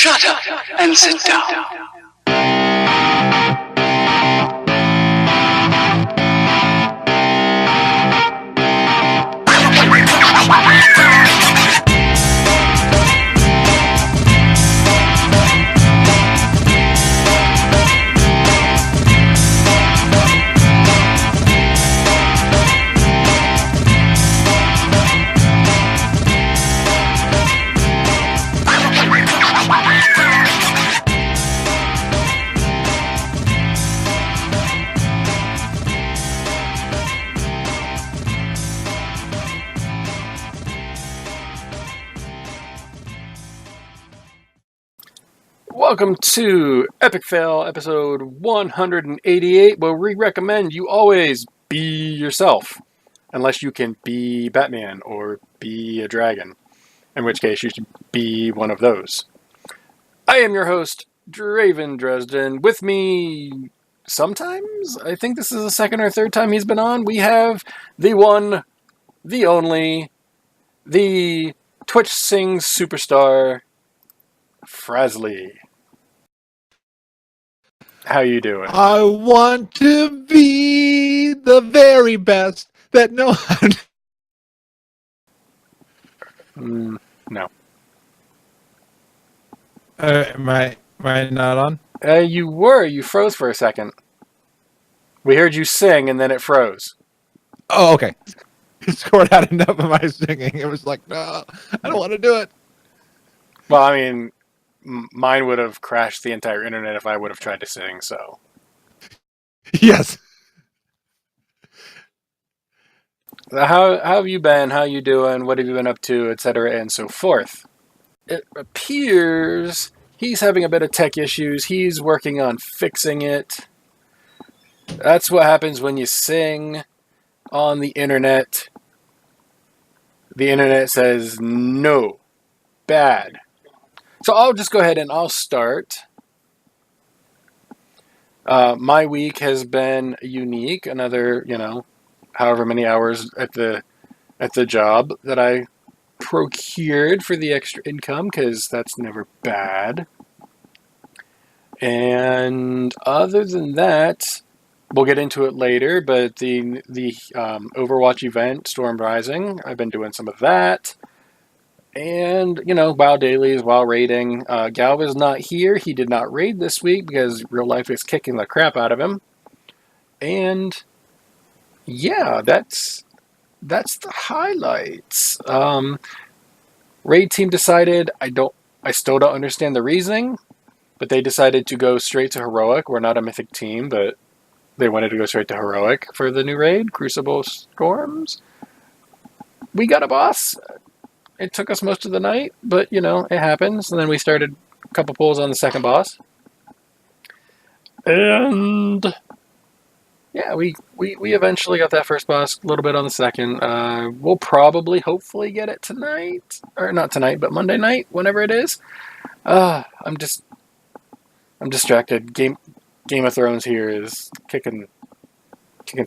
Shut up and sit down. Welcome to Epic Fail, episode 188, where we recommend you always be yourself, unless you can be Batman or be a dragon, in which case you should be one of those. I am your host, Draven Dresden. With me, sometimes, I think this is the second or third time he's been on, we have the one, the only, the Twitch Sings superstar, Frazley. How you doing? I want to be the very best that no one... No. Am I not on? You were. You froze for a second. We heard you sing, and then it froze. Oh, okay. Scored out enough of my singing. It was like, no, I don't want to do it. Well, I mean, mine would have crashed the entire internet if I would have tried to sing, so. Yes. How have you been? How you doing? What have you been up to? Etc. and so forth. It appears he's having a bit of tech issues. He's working on fixing it. That's what happens when you sing on the internet. The internet says no. Bad. So I'll just go ahead and I'll start. My week has been unique. Another, however many hours at the job that I procured for the extra income, because that's never bad. And other than that, we'll get into it later, but the Overwatch event, Storm Rising, I've been doing some of that. And, WoW dailies, WoW raiding. Galv is not here. He did not raid this week because real life is kicking the crap out of him. And, yeah, that's the highlights. Raid team decided, I still don't understand the reasoning, but they decided to go straight to Heroic. We're not a Mythic team, but they wanted to go straight to Heroic for the new raid, Crucible Storms. We got a boss. It took us most of the night, but, it happens. And then we started a couple pulls on the second boss. And, yeah, we eventually got that first boss, a little bit on the second. We'll probably, hopefully, get it tonight. Or not tonight, but Monday night, whenever it is. I'm distracted. Game of Thrones here is kicking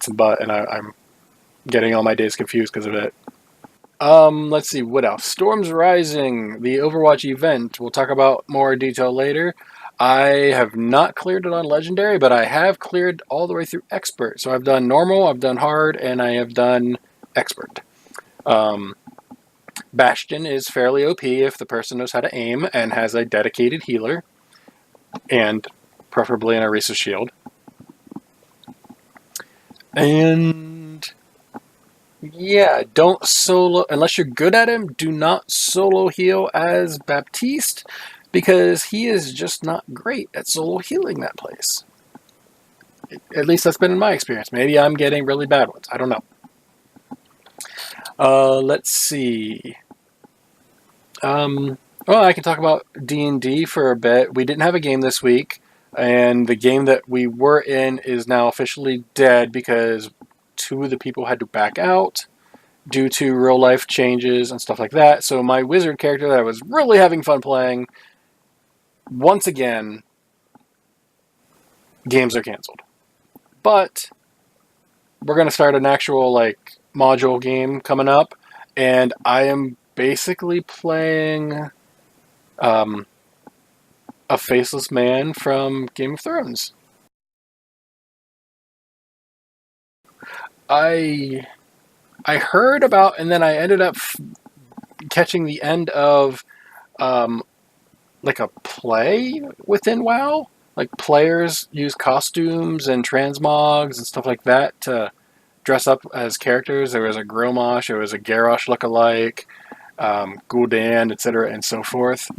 some butt, and I'm getting all my days confused because of it. Let's see, what else? Storms Rising, the Overwatch event. We'll talk about more detail later. I have not cleared it on Legendary, but I have cleared all the way through Expert. So I've done Normal, I've done Hard, and I have done Expert. Bastion is fairly OP if the person knows how to aim and has a dedicated healer. And preferably an Orisa shield. And... yeah, don't solo, unless you're good at him, do not solo heal as Baptiste, because he is just not great at solo healing that place. At least that's been in my experience. Maybe I'm getting really bad ones. I don't know. Let's see. Well, I can talk about D&D for a bit. We didn't have a game this week, and the game that we were in is now officially dead because two of the people had to back out due to real life changes and stuff like that. So my wizard character that I was really having fun playing, once again, games are canceled. But we're going to start an actual module game coming up, and I am basically playing a faceless man from Game of Thrones. I I heard about, and then I ended up catching the end of um, like a play within WoW. Like players use costumes and transmogs and stuff like that to dress up as characters. There was a Gromosh, there was a Garrosh lookalike, Gul'dan, etc., and so forth.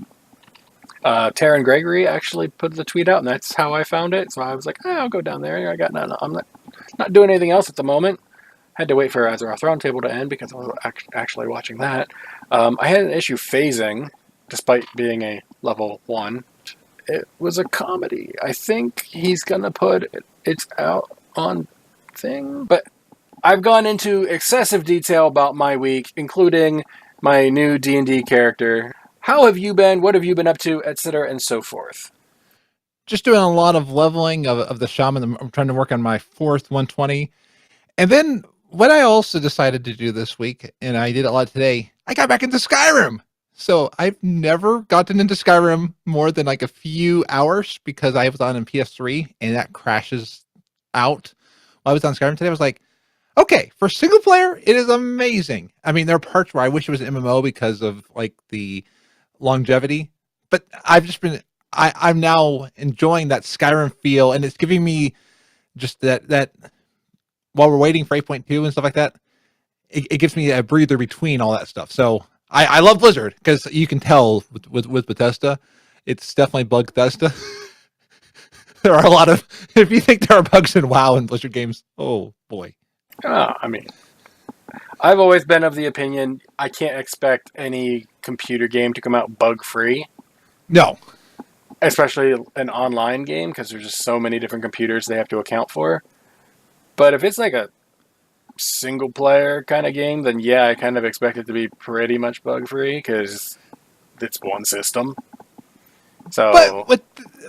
Taryn Gregory actually put the tweet out, and that's how I found it. So I was like, I'll go down there. I got I'm not doing anything else at the moment. Had to wait for Azeroth Roundtable to end because I was actually watching that. I had an issue phasing, despite being a level 1. It was a comedy. I think he's going to put it out on thing. But I've gone into excessive detail about my week, including my new D&D character. How have you been? What have you been up to? Etc. and so forth. Just doing a lot of leveling of the shaman. I'm trying to work on my 4th 120. And then what I also decided to do this week, and I did a lot today, I got back into Skyrim. So I've never gotten into Skyrim more than like a few hours because I was on PS3 and that crashes out. While I was on Skyrim today, I was like, okay, for single player, it is amazing. I mean, there are parts where I wish it was an MMO because of like the longevity, but I'm now enjoying that Skyrim feel, and it's giving me just that while we're waiting for 8.2 and stuff like that, it gives me a breather between all that stuff. So I love Blizzard because you can tell with Bethesda, it's definitely bug Bethesda. There are a lot of, if you think there are bugs in WoW and Blizzard games, oh boy. I mean, I've always been of the opinion I can't expect any computer game to come out bug-free. No. Especially an online game, because there's just so many different computers they have to account for. But if it's like a single-player kind of game, then yeah, I kind of expect it to be pretty much bug-free, because it's one system. So, But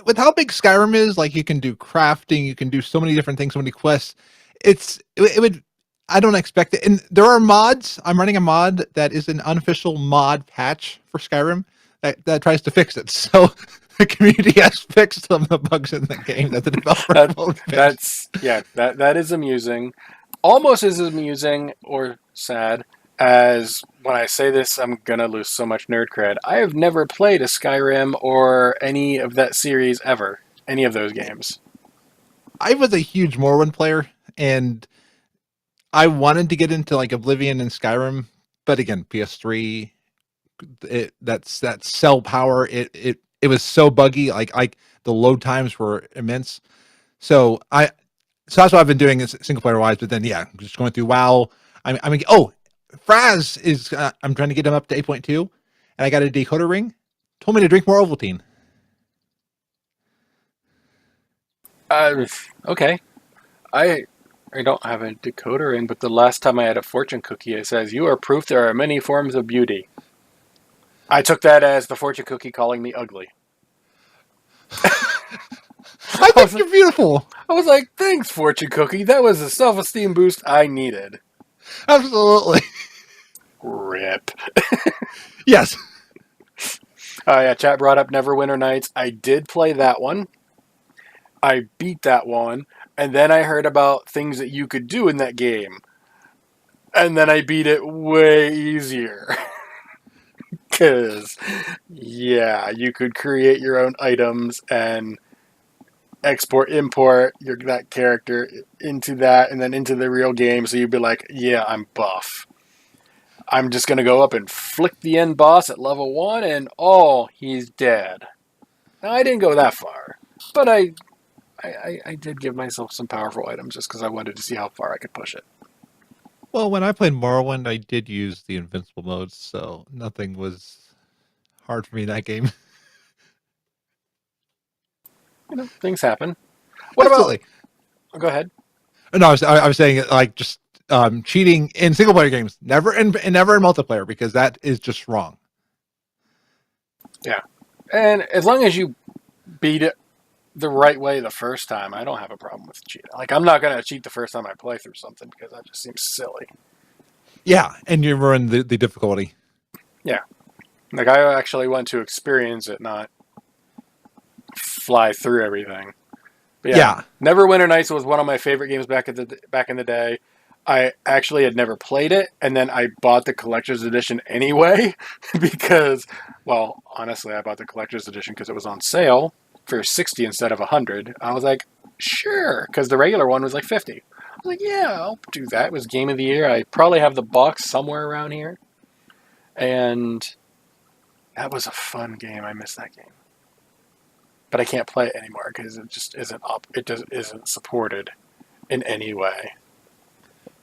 with how big Skyrim is, like you can do crafting, you can do so many different things, so many quests. It would, I don't expect it. And there are mods. I'm running a mod that is an unofficial mod patch for Skyrim that tries to fix it. So the community has fixed some of the bugs in the game that the developer won't fix. that is amusing. Almost as amusing or sad as when I say this, I'm gonna lose so much nerd cred. I have never played a Skyrim or any of that series ever. Any of those games. I was a huge Morrowind player, and I wanted to get into like Oblivion and Skyrim, but again, PS3, that cell power, it was so buggy. Like the load times were immense. So that's what I've been doing is single player wise. But then yeah, just going through WoW. I mean, oh, Fraz is. I'm trying to get him up to 8.2, and I got a decoder ring. Told me to drink more Ovaltine. Okay. I don't have a decoder in, but the last time I had a fortune cookie, it says, "You are proof there are many forms of beauty." I took that as the fortune cookie calling me ugly. I think you're beautiful. I was like, thanks, fortune cookie. That was a self-esteem boost I needed. Absolutely. Rip. Yes. Yeah, chat brought up Neverwinter Nights. I did play that one. I beat that one. And then I heard about things that you could do in that game. And then I beat it way easier. Because, yeah, you could create your own items and import that character into that and then into the real game. So you'd be like, yeah, I'm buff. I'm just going to go up and flick the end boss at level 1 and, oh, he's dead. Now, I didn't go that far. But I did give myself some powerful items just because I wanted to see how far I could push it. Well, when I played Morrowind, I did use the invincible modes, so nothing was hard for me in that game. Things happen. What Absolutely. about... Oh, go ahead. No, I was saying like just cheating in single player games, never in multiplayer, because that is just wrong. Yeah. And as long as you beat it the right way the first time, I don't have a problem with cheating. Like, I'm not going to cheat the first time I play through something because that just seems silly. Yeah, and you ruin the difficulty. Yeah. Like, I actually want to experience it, not fly through everything. But yeah, Yeah. Neverwinter Nights was one of my favorite games back in the day. I actually had never played it, and then I bought the collector's edition anyway because, well, honestly, I bought the collector's edition because it was on sale for 60 instead of 100. I was like, sure, because the regular one was like 50. I was like, yeah, I'll do that. It was game of the year. I probably have the box somewhere around here, and that was a fun game. I miss that game, but I can't play it anymore because it just isn't up. It just isn't supported in any way.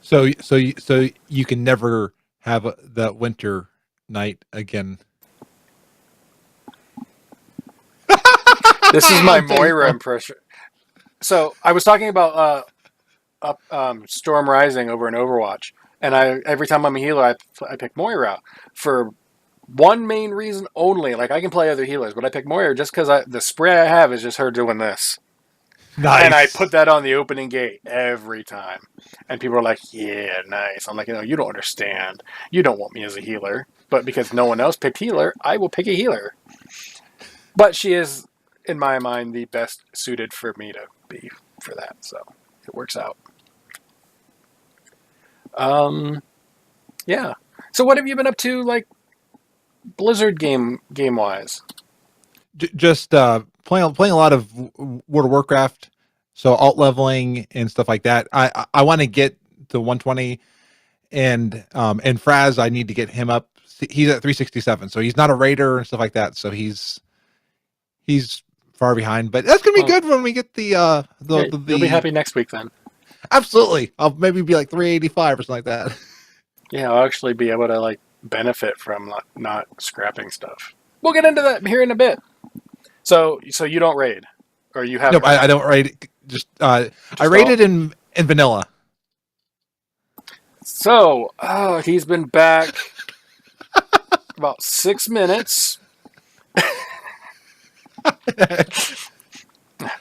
So you can never have that winter night again. This is my I'm saying Moira impression. So I was talking about Storm Rising over in Overwatch, and every time I'm a healer, I pick Moira for one main reason only. Like I can play other healers, but I pick Moira just because the spray I have is just her doing this. And I nice. put that on the opening gate every time. And people are like, yeah, nice. I'm like, you don't understand. You don't want me as a healer. But because no one else picked healer, I will pick a healer. But she is, in my mind, the best suited for me to be for that. So it works out. Yeah. So what have you been up to, like, Blizzard game wise? Just playing a lot of World of Warcraft, so alt leveling and stuff like that. I want to get to 120, and Fraz, I need to get him up. He's at 367, so he's not a raider and stuff like that. So he's far behind, but that's gonna be good when we get Yeah, you'll be happy next week then. Absolutely. I'll maybe be like 385 or something like that. Yeah, I'll actually be able to like benefit from not scrapping stuff. We'll get into that here in a bit. So you don't raid, or you have Nope, I don't raid. Just I just raided in vanilla. So he's been back about 6 minutes.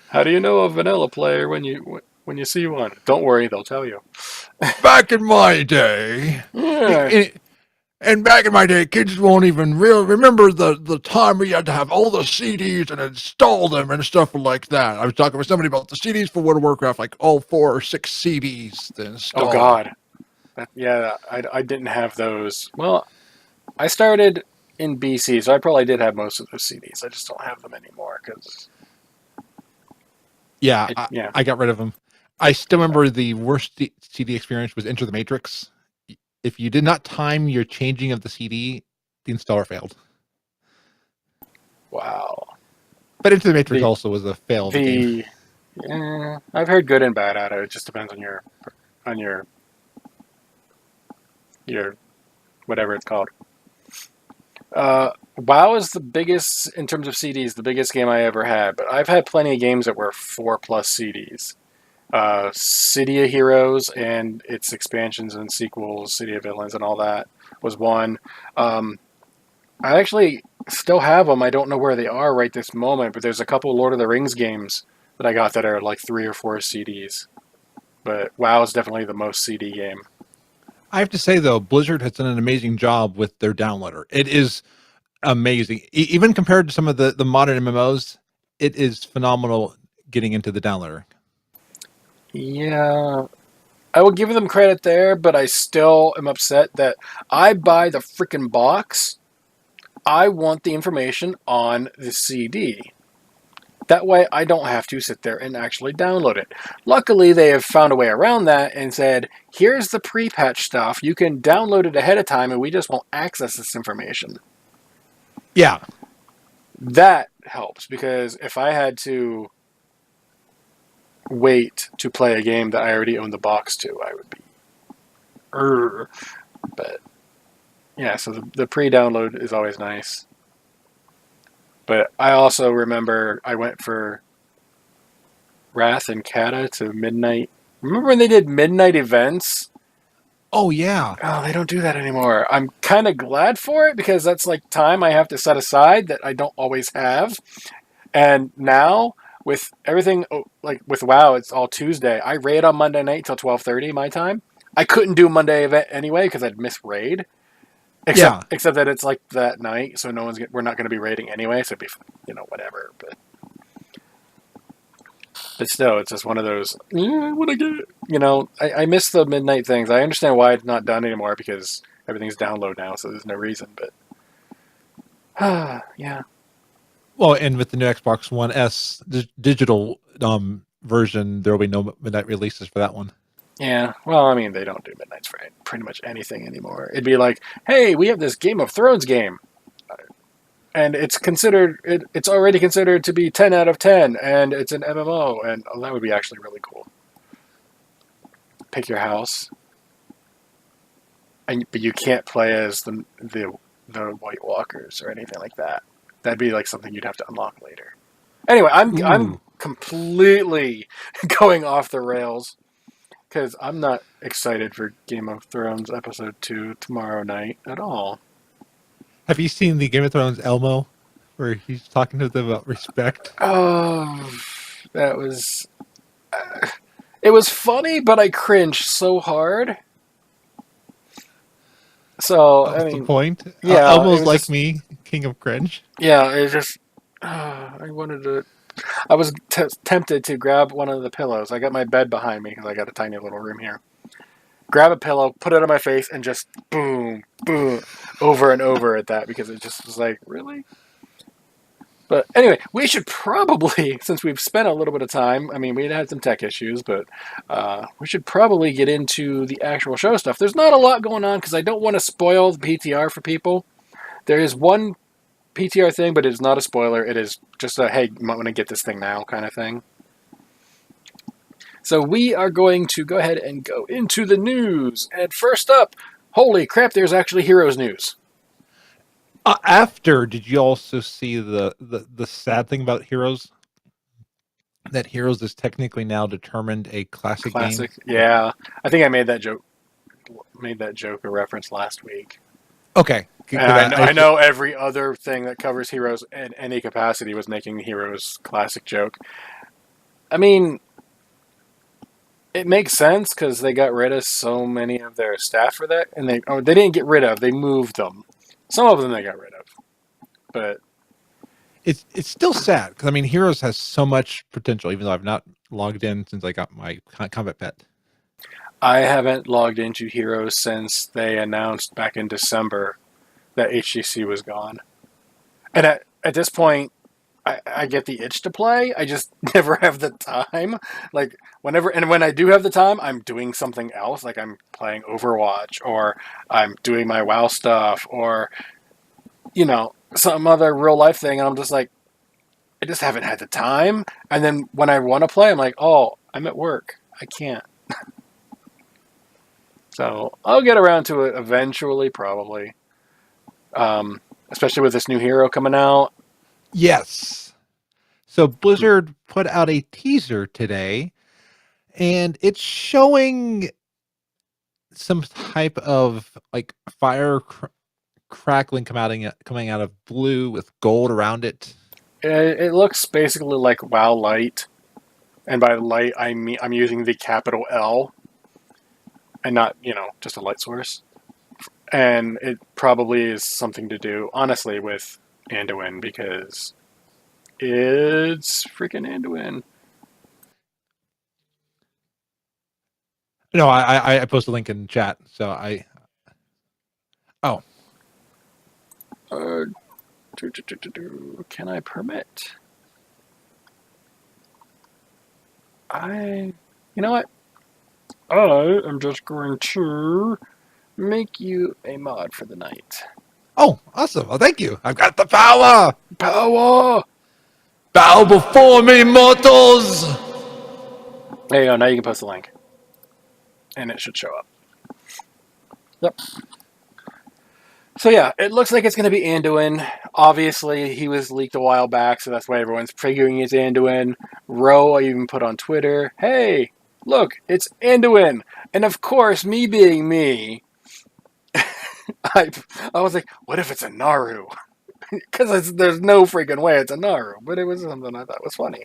How do you know a vanilla player when you see one? Don't worry, they'll tell you. Back in my day, Yeah. and back in my day, kids won't even remember the time we had to have all the CDs and install them and stuff like that. I was talking with somebody about the CDs for World of Warcraft, like all 4 or 6 CDs to Oh install. God. Yeah, I didn't have those. Well, I started in BC, so I probably did have most of those CDs. I just don't have them anymore because Yeah, yeah. I got rid of them. I still remember the worst CD experience was Enter the Matrix. If you did not time your changing of the CD, the installer failed. Wow. But Into the Matrix The also was a fail of a game. the I've heard good and bad out of it. It just depends on your your whatever it's called. WoW is the biggest in terms of CDs, the biggest game I ever had. But I've had plenty of games that were 4+ CDs. City of Heroes and its expansions and sequels, City of Villains and all that was one. I actually still have them. I don't know where they are right this moment, but there's a couple Lord of the Rings games that I got that are like 3 or 4 CDs. But WoW is definitely the most CD game. I have to say though, Blizzard has done an amazing job with their downloader. It is amazing, even compared to some of the modern MMOs. It is phenomenal getting into the downloader. Yeah, I will give them credit there, but I still am upset that I buy the freaking box. I want the information on the CD. That way I don't have to sit there and actually download it. Luckily, they have found a way around that and said, here's the pre-patch stuff. You can download it ahead of time and we just won't access this information. Yeah. That helps because if I had to wait to play a game that I already own the box to, I would be... But yeah, so the pre-download is always nice. But I also remember I went for Wrath and Kata to midnight. Remember when they did midnight events? Oh yeah. Oh, they don't do that anymore. I'm kind of glad for it because that's like time I have to set aside that I don't always have. And now with everything, like with WoW, it's all Tuesday. I raid on Monday night till 12:30 my time. I couldn't do Monday event anyway because I'd miss raid. Except that it's like that night, so we're not going to be raiding anyway, so it'd be whatever. But But still, it's just one of those. Yeah, I want to get it. I miss the midnight things. I understand why it's not done anymore because everything's download now, so there's no reason. But yeah, Well, and with the new Xbox One S digital version, there will be no midnight releases for that one. yeah. Well, I mean, they don't do midnights for pretty much anything anymore. It'd be like, hey, we have this Game of Thrones game, and it's already considered to be 10 out of 10, and it's an MMO, and that would be actually really cool. Pick your house, but you can't play as the White Walkers or anything like that. That'd be like something you'd have to unlock later. Anyway, I'm Ooh. completely going off the rails because I'm not excited for Game of Thrones episode 2 tomorrow night at all. Have you seen the Game of Thrones Elmo, where he's talking to them about respect? Oh, that was. It was funny, but I cringed so hard. So That I was the mean, point. yeah, it Elmo's was like just me, king of cringe. yeah, it was just. I wanted to. I was tempted to grab one of the pillows. I got my bed behind me because I got a tiny little room here. Grab a pillow, put it on my face, and just boom, boom, over and over at that because it just was like, really? But anyway, we should probably, since we've spent a little bit of time, I mean, we had some tech issues, but we should probably get into the actual show stuff. There's not a lot going on because I don't want to spoil the PTR for people. There is one PTR thing, but it is not a spoiler. It is just a, hey, you might want to get this thing now kind of thing. So we are going to go ahead and go into the news. And first up, holy crap, there's actually Heroes news. After, did you also see the sad thing about Heroes? That Heroes is technically now determined a classic game. Classic. Yeah. I think I made that joke a reference last week. Okay, And I know every other thing that covers Heroes in any capacity was making the Heroes classic joke. I mean, it makes sense because they got rid of so many of their staff for that, and they didn't get rid of, they moved them. Some of them they got rid of, but it's still sad because I mean Heroes has so much potential, even though I've not logged in since I got my combat pet. I haven't logged into Heroes since they announced back in December that HGC was gone. And at this point, I get the itch to play. I just never have the time. Like when I do have the time, I'm doing something else. Like I'm playing Overwatch or I'm doing my WoW stuff or some other real life thing. And I'm just like, I just haven't had the time. And then when I want to play, I'm like, oh, I'm at work. I can't. So I'll get around to it eventually, probably. Especially with this new hero coming out. Yes. So Blizzard put out a teaser today, and it's showing some type of like fire crackling coming out of blue with gold around it. It looks basically like WoW Light, and by light I mean I'm using the capital L, and not just a light source. And it probably is something to do, honestly, with Anduin because it's freaking Anduin. No, I posted a link in chat, so oh. Can I permit? You know what? I am just going to make you a mod for the night. Oh, awesome. Well, thank you. I've got the power. Power! Bow before me, mortals. There you go. Now you can post the link. And it should show up. Yep. So yeah, it looks like it's going to be Anduin. Obviously, he was leaked a while back, so that's why everyone's figuring it's Anduin. I even put on Twitter, hey, look, it's Anduin. And of course, me being me, I was like, what if it's a Naru? Because there's no freaking way it's a Naru. But it was something I thought was funny.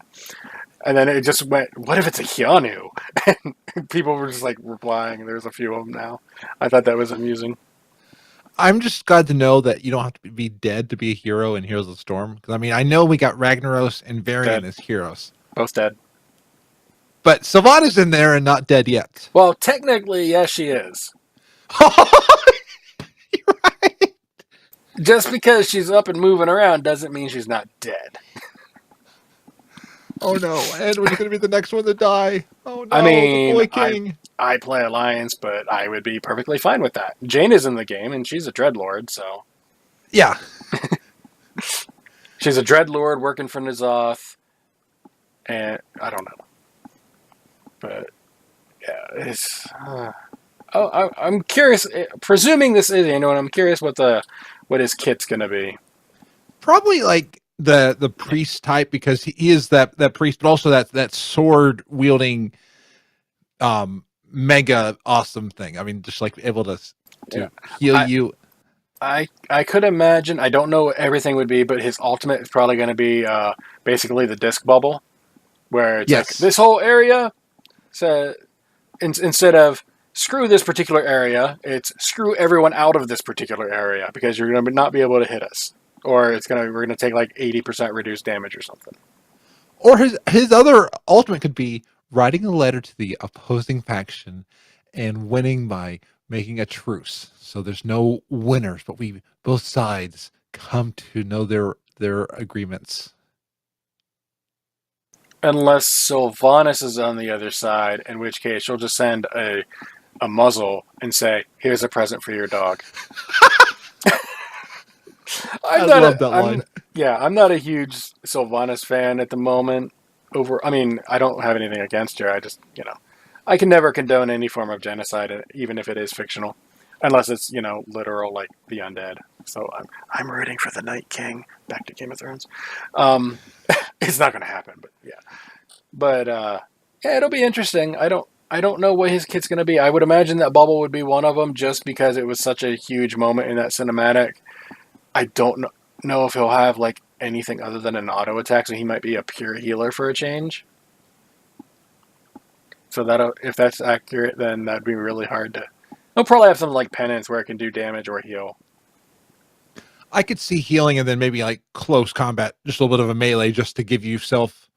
And then it just went, what if it's a Keanu? And people were just like replying. There's a few of them now. I thought that was amusing. I'm just glad to know that you don't have to be dead to be a hero in Heroes of the Storm. Because I mean, I know we got Ragnaros and Varian as heroes. Both dead. But Sylvana's in there and not dead yet. Well, technically, yes, she is. You're right. Just because she's up and moving around doesn't mean she's not dead. Oh no, Anduin's going to be the next one to die. Oh no, I the mean, boy king. I play Alliance, but I would be perfectly fine with that. Jane is in the game, and she's a Dreadlord, so... Yeah. She's a Dreadlord working for N'Zoth, and I don't know. But, yeah, it's... I'm curious, presuming this is Anduin, I'm curious what his kit's going to be. Probably like the priest type, because he is that priest, but also that sword wielding mega awesome thing. I mean, just like able to heal you. I could imagine, I don't know what everything would be, but his ultimate is probably going to be basically the disc bubble, where it's like, this whole area, so instead of screw this particular area, it's screw everyone out of this particular area, because you're going to not be able to hit us. Or we're going to take like 80% reduced damage or something. Or his other ultimate could be writing a letter to the opposing faction and winning by making a truce. So there's no winners, but both sides come to know their agreements. Unless Sylvanas is on the other side, in which case she'll just send a muzzle and say, "Here's a present for your dog." I love that line. I'm not a huge Sylvanas fan at the moment. I mean, I don't have anything against her. I just, I can never condone any form of genocide, even if it is fictional, unless it's, literal, like the undead. So I'm rooting for the Night King. Back to Game of Thrones. It's not going to happen, but yeah. But yeah, it'll be interesting. I don't know what his kit's going to be. I would imagine that bubble would be one of them, just because it was such a huge moment in that cinematic. I don't know if he'll have like anything other than an auto attack, so he might be a pure healer for a change. So if that's accurate, then that'd be really hard to... He'll probably have something like penance where it can do damage or heal. I could see healing and then maybe like close combat, just a little bit of a melee, just to give yourself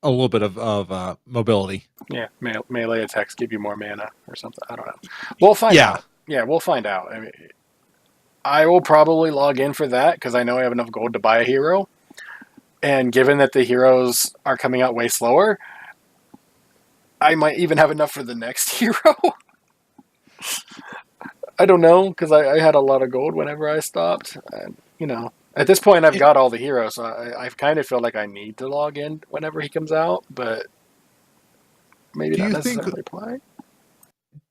a little bit of mobility. Yeah, melee attacks give you more mana or something. I don't know. We'll find out. Yeah, we'll find out. I mean, I will probably log in for that because I know I have enough gold to buy a hero. And given that the heroes are coming out way slower, I might even have enough for the next hero. I don't know, because I had a lot of gold whenever I stopped. And, at this point I've got all the heroes, so I kind of feel like I need to log in whenever he comes out, but maybe not necessarily play.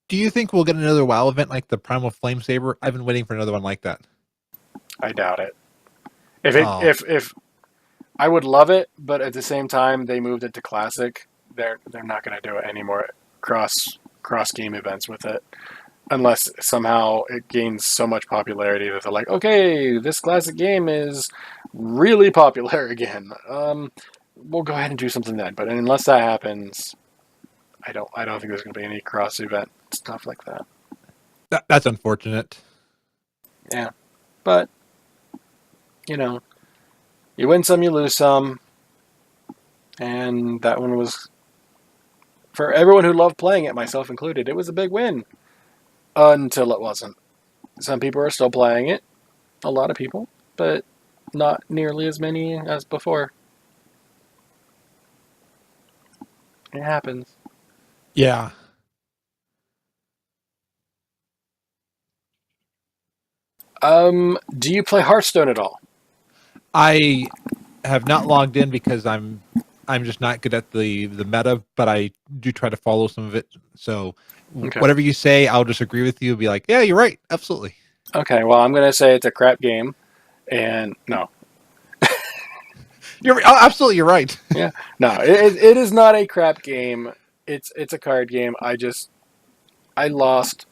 Do you think we'll get another WoW event like the Primal Flame Saber? I've been waiting for another one like that. I doubt it. If I would love it, but at the same time they moved it to Classic, they're not going to do it anymore. Cross game events with it, unless somehow it gains so much popularity that they're like, okay, this Classic game is really popular again. We'll go ahead and do something then. But unless that happens, I don't think there's going to be any cross event stuff like that. That's unfortunate. Yeah, but you win some, you lose some, and that one was, for everyone who loved playing it, myself included, it was a big win until it wasn't. Some people are still playing it, a lot of people, but not nearly as many as before. It happens. Yeah. Do you play Hearthstone at all? I have not logged in because I'm just not good at the meta, but I do try to follow some of it. So whatever you say, I'll just agree with you and be like, yeah, you're right. Absolutely. Okay, well, I'm going to say it's a crap game. And no. You're right. Yeah. No, it is not a crap game. It's a card game. I lost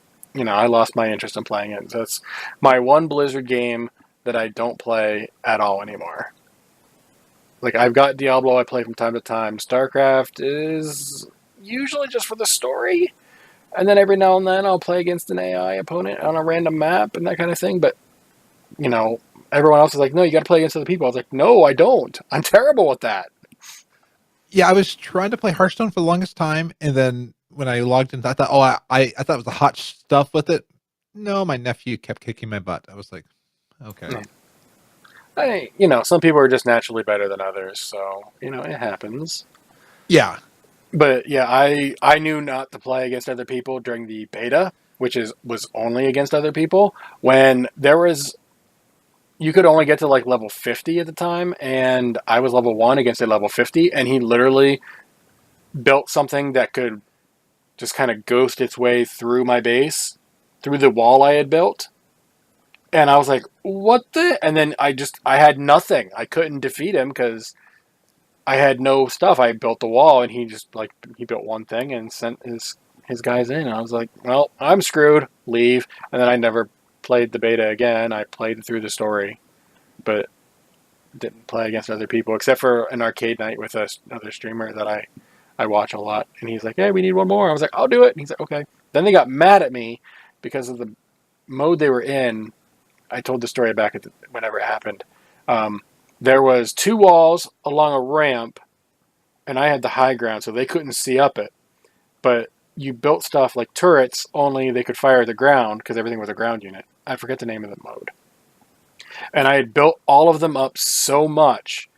my interest in playing it. So it's my one Blizzard game that I don't play at all anymore. Like, I've got Diablo I play from time to time. StarCraft is usually just for the story. And then every now and then I'll play against an AI opponent on a random map and that kind of thing. But, everyone else is like, no, you got to play against other people. I was like, no, I don't. I'm terrible at that. Yeah, I was trying to play Hearthstone for the longest time, and then when I logged in, I thought, oh, I thought it was the hot stuff with it. No, my nephew kept kicking my butt. I was like, okay. Some people are just naturally better than others, so it happens. Yeah. But yeah, I knew not to play against other people during the beta, which was only against other people. When you could only get to like level 50 at the time, and I was level 1 against a level 50, and he literally built something that could just kind of ghost its way through my base, through the wall I had built. And I was like, what the? And then I had nothing. I couldn't defeat him because I had no stuff. I built the wall, and he built one thing and sent his guys in. And I was like, well, I'm screwed. Leave. And then I never played the beta again. I played through the story, but didn't play against other people except for an arcade night with another streamer that I watch a lot. And he's like, hey, we need one more. I was like, I'll do it. And he's like, okay. Then they got mad at me because of the mode they were in. I told the story back whenever it happened. There was 2 walls along a ramp, and I had the high ground, so they couldn't see up it. But you built stuff like turrets, only they could fire the ground because everything was a ground unit. I forget the name of the mode. And I had built all of them up so much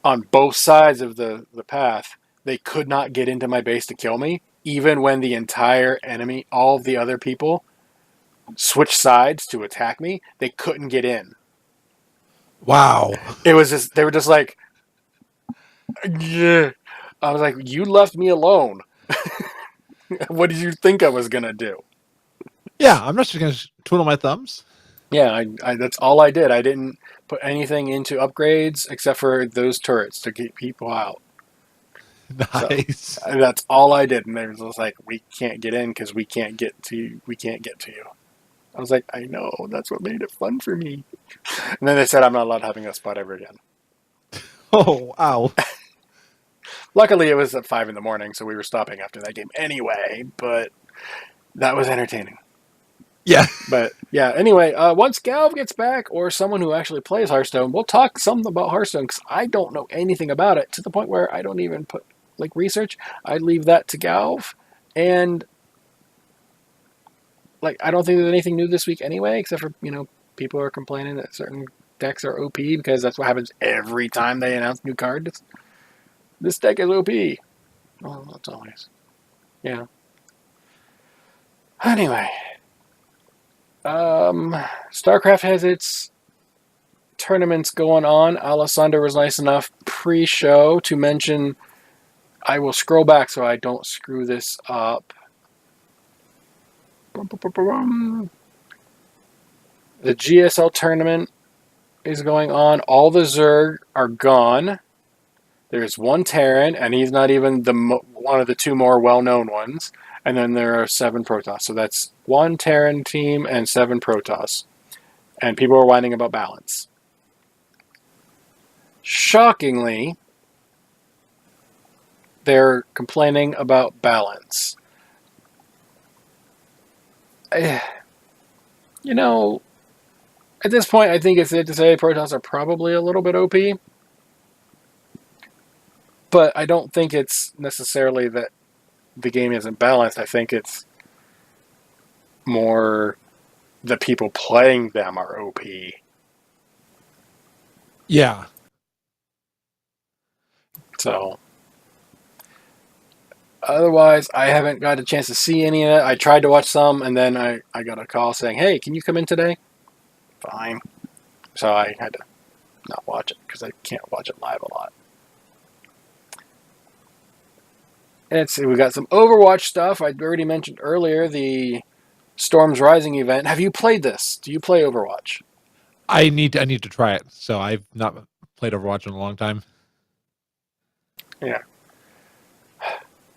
on both sides of the path, they could not get into my base to kill me, even when the entire enemy, all of the other people, switched sides to attack me. They couldn't get in. Wow. It was just, they were just like, yeah. I was like, you left me alone. What did you think I was going to do? Yeah, I'm not just going to twiddle my thumbs. Yeah, that's all I did. I didn't put anything into upgrades except for those turrets to keep people out. So Nice. that's all I did. And they were just like, we can't get in because we can't get to you. We can't get to you. I was like, I know. That's what made it fun for me. And then they said I'm not allowed having that spot ever again. Oh, wow. Luckily, it was at 5 in the morning, so we were stopping after that game anyway. But that was entertaining. Yeah. But yeah, anyway, once Galv gets back or someone who actually plays Hearthstone, we'll talk some about Hearthstone because I don't know anything about it to the point where I don't even put research. I leave that to Galv, and I don't think there's anything new this week anyway, except for people are complaining that certain decks are OP because that's what happens every time they announce new cards. This deck is OP. Well, that's always. Yeah. Anyway, StarCraft has its tournaments going on. Alessandro was nice enough pre-show to mention. I will scroll back so I don't screw this up. The GSL tournament is going on. All the Zerg are gone. There's one Terran, and he's not even one of the 2 more well-known ones. And then there are 7 Protoss. So that's 1 Terran team and 7 Protoss. And people are whining about balance. Shockingly, they're complaining about balance. At this point, I think it's safe to say Protoss are probably a little bit OP. But I don't think it's necessarily that the game isn't balanced. I think it's more the people playing them are OP. Yeah. So, otherwise, I haven't got a chance to see any of it. I tried to watch some, and then I got a call saying, hey, can you come in today? Fine. So I had to not watch it because I can't watch it live a lot. Let's see, we got some Overwatch stuff. I already mentioned earlier the Storms Rising event. Have you played this? Do you play Overwatch? I need to try it. So I've not played Overwatch in a long time. Yeah.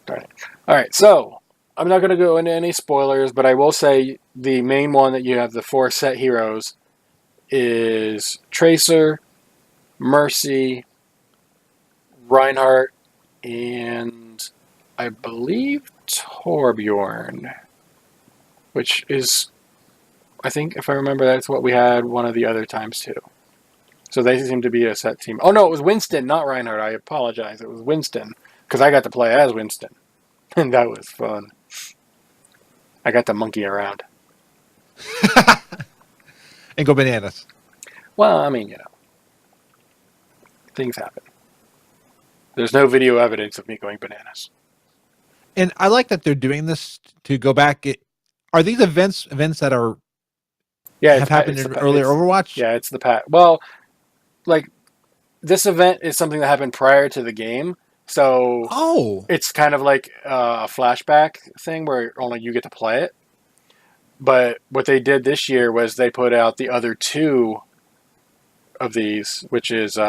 Darn it. All right, so I'm not going to go into any spoilers, but I will say the main one that you have, the 4 set heroes, is Tracer, Mercy, Reinhardt, and I believe Torbjorn, which is, I think if I remember, that's what we had one of the other times too. So they seem to be a set team. Oh no, it was Winston, not Reinhardt. I apologize. It was Winston because I got to play as Winston, and that was fun. I got to monkey around. And go bananas. Well, I mean, things happen. There's no video evidence of me going bananas. And I like that they're doing this to go back. Are these events that are have happened in earlier Overwatch? Yeah, it's the pat. Well, like this event is something that happened prior to the game, so it's kind of like a flashback thing where only you get to play it. But what they did this year was they put out the other two of these, which is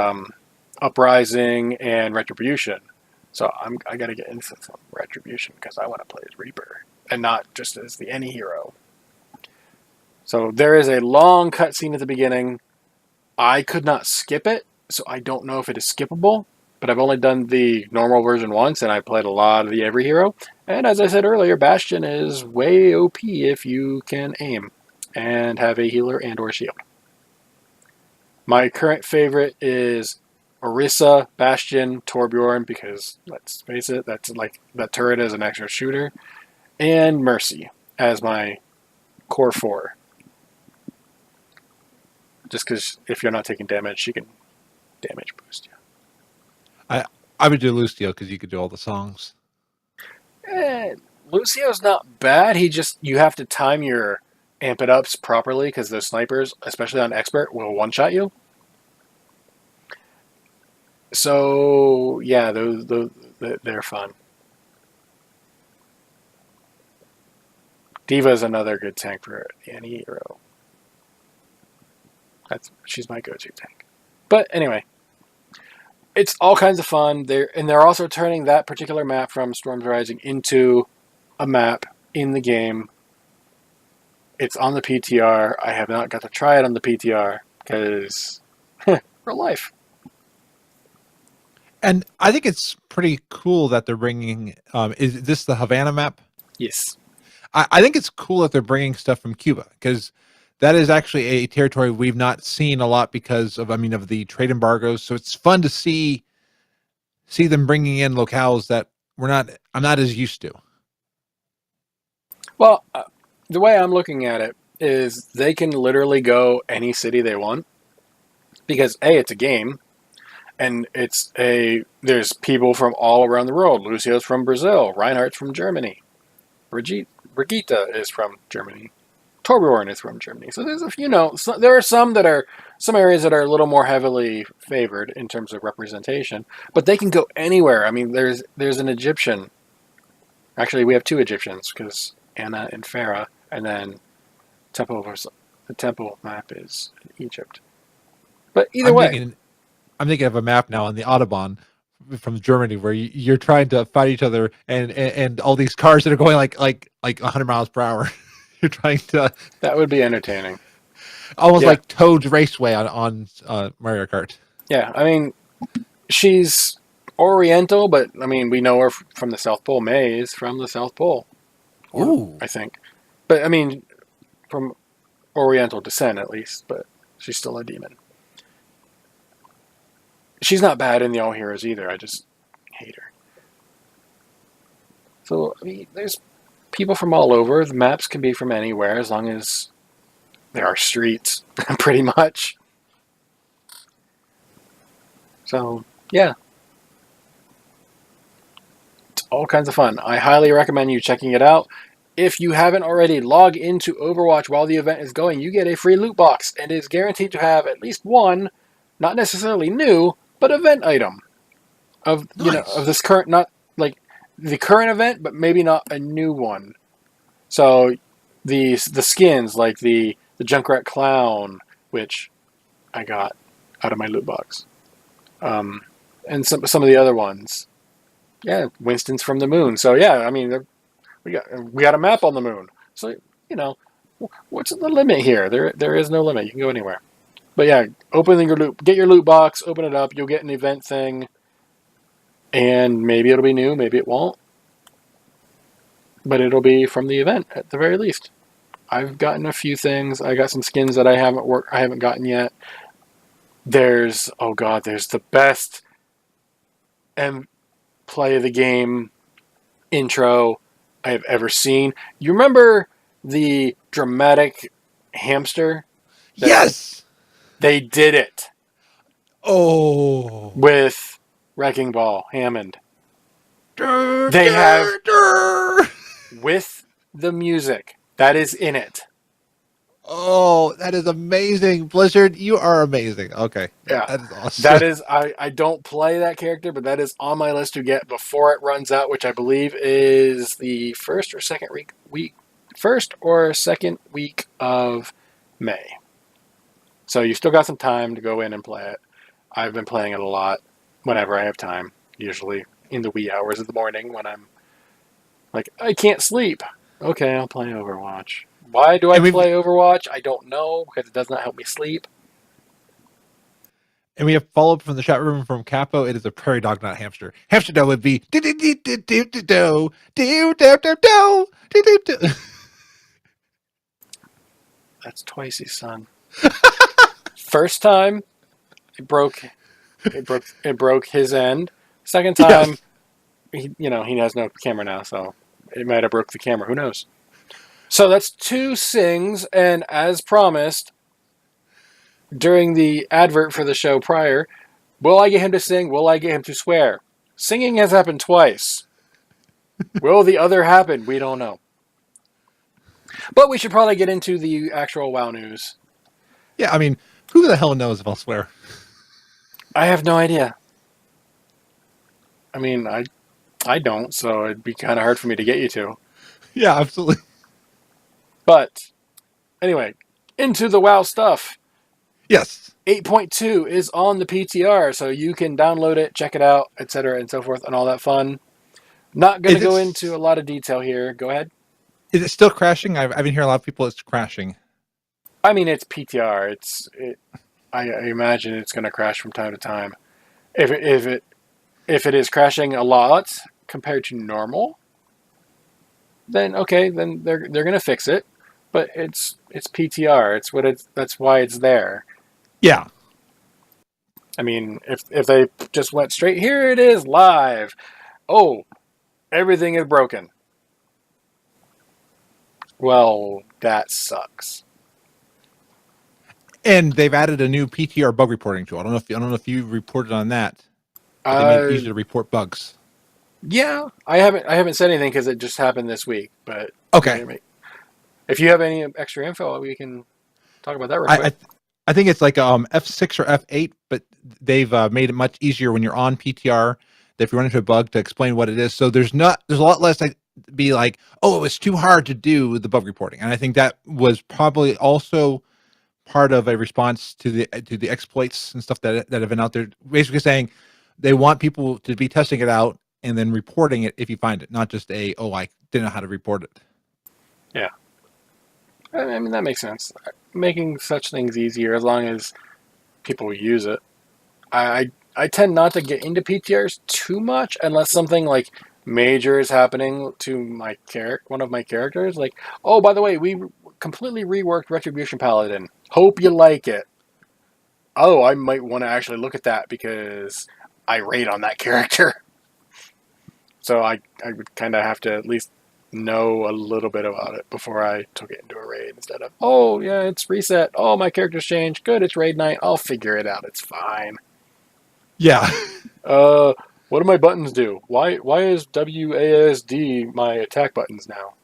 Uprising and Retribution. So I got to get into some Retribution because I want to play as Reaper and not just as the any hero. So there is a long cutscene at the beginning. I could not skip it, so I don't know if it is skippable. But I've only done the normal version once, and I played a lot of the every hero. And as I said earlier, Bastion is way OP if you can aim and have a healer and or shield. My current favorite is Orisa, Bastion, Torbjorn, because let's face it, that's like that turret is an extra shooter, and Mercy as my core 4. Just because if you're not taking damage, she can damage boost you. I would do Lucio because you could do all the songs. Lucio's not bad. You have to time your amp it ups properly because those snipers, especially on expert, will one shot you. So yeah, those they're fun. Diva is another good tank for any hero. She's my go-to tank. But anyway, it's all kinds of fun. They're also turning that particular map from Storms Rising into a map in the game. It's on the PTR. I have not got to try it on the PTR because real life. And I think it's pretty cool that they're bringing. Is this the Havana map? Yes. I think it's cool that they're bringing stuff from Cuba because that is actually a territory we've not seen a lot because of the trade embargoes. So it's fun to see them bringing in locales that I'm not as used to. Well, the way I'm looking at it is they can literally go any city they want because it's a game and there's people from all around the world. Lucio's from Brazil, Reinhardt's from Germany, Brigitte is from Germany, Torbjorn is from Germany. So there's there are some areas that are a little more heavily favored in terms of representation, but they can go anywhere. I mean, there's an Egyptian. Actually, we have two Egyptians because Anna and Farah, and then the temple map is Egypt. But either way, I'm thinking of a map now on the Autobahn from Germany where you're trying to fight each other and all these cars that are going like 100 miles per hour. You're trying to. That would be entertaining. Almost like Toad's Raceway on Mario Kart. Yeah, I mean, she's Oriental, but I mean, we know her from the South Pole. May is from the South Pole. Ooh. I think. But I mean, from Oriental descent at least, but she's still a demon. She's not bad in the All Heroes either. I just hate her. So, I mean, there's people from all over. The maps can be from anywhere as long as there are streets, pretty much. So, yeah. It's all kinds of fun. I highly recommend you checking it out. If you haven't already, log into Overwatch while the event is going. You get a free loot box, and it is guaranteed to have at least one, not necessarily new, but event item of of this current, not like the current event, but maybe not a new one. So the skins like the Junkrat Clown, which I got out of my loot box, and some of the other ones. Yeah, Winston's from the moon. So yeah, I mean we got a map on the moon. So what's the limit here? There is no limit. You can go anywhere. But yeah, get your loot box, open it up, you'll get an event thing, and maybe it'll be new, maybe it won't. But it'll be from the event at the very least. I've gotten a few things. I got some skins that I haven't gotten yet. there's the best and play of the game intro I have ever seen. You remember the dramatic hamster that Yes. they did it Oh. with Wrecking Ball Hammond. Dur, They have dur, dur. with the music that is in it. Oh, that is amazing. Blizzard, you are amazing. Okay. Yeah. That is awesome. That is I don't play that character, but that is on my list to get before it runs out, which I believe is the first or second week of May. So you still got some time to go in and play it. I've been playing it a lot whenever I have time, usually in the wee hours of the morning when I'm like, I can't sleep. Okay, I'll play Overwatch. Why do I And we've play Overwatch? I don't know, because it does not help me sleep. and we have follow up from the chat room from Capo. It is a prairie dog, not a hamster. Hamster dog would be do do do do do do do do do do do do do. That's Twice's son. First time, it broke his end. Second time, Yes. he has no camera now, so it might have broke the camera. Who knows? So that's two sings, and as promised during the advert for the show prior, will I get him to sing? Will I get him to swear? Singing has happened twice. Will the other happen? We don't know. But we should probably get into the actual WoW news. Yeah, I mean, who the hell knows if I'll swear? I have no idea. I mean, I don't, so it'd be kind of hard for me to get you to. Yeah, absolutely. But anyway, into the WoW stuff. Yes. 8.2 is on the PTR, so you can download it, check it out, etc., and so forth, and all that fun. Not going to Is go into a it lot of detail here. Go ahead. is it still crashing? I've been hearing a lot of people it's crashing. I mean, it's PTR. I imagine it's going to crash from time to time. If it is crashing a lot compared to normal, then okay, then they're going to fix it. But it's PTR. That's why it's there. Yeah. I mean, if they just went straight, here it is live. Oh, everything is broken. Well, that sucks. And they've added a new PTR bug reporting tool. I don't know if you reported on that, but they made it Uh, easier to report bugs. yeah, I haven't said anything because it just happened this week. But Okay. if you have any extra info, we can talk about that real I quick. I, I think it's like F6 or F8, but they've made it much easier when you're on PTR that if you run into a bug to explain what it is. So there's a lot less like be like, oh, it was too hard to do the bug reporting. And I think that was probably also part of a response to the exploits and stuff that have been out there, basically saying they want people to be testing it out and then reporting it if you find it, not just I didn't know how to report it. Yeah, I mean that makes sense. Making such things easier as long as people use it. I tend not to get into PTRs too much unless something like major is happening to one of my characters. Like, oh, by the way, we completely reworked Retribution Paladin. Hope you like it. Oh, I might want to actually look at that because I rate on that character. So I would kind of have to at least know a little bit about it before I took it into a raid instead of, oh, yeah, it's reset. Oh, my character's changed. Good, it's raid night. I'll figure it out. It's fine. Yeah. Uh, what do my buttons do? Why is WASD my attack buttons now?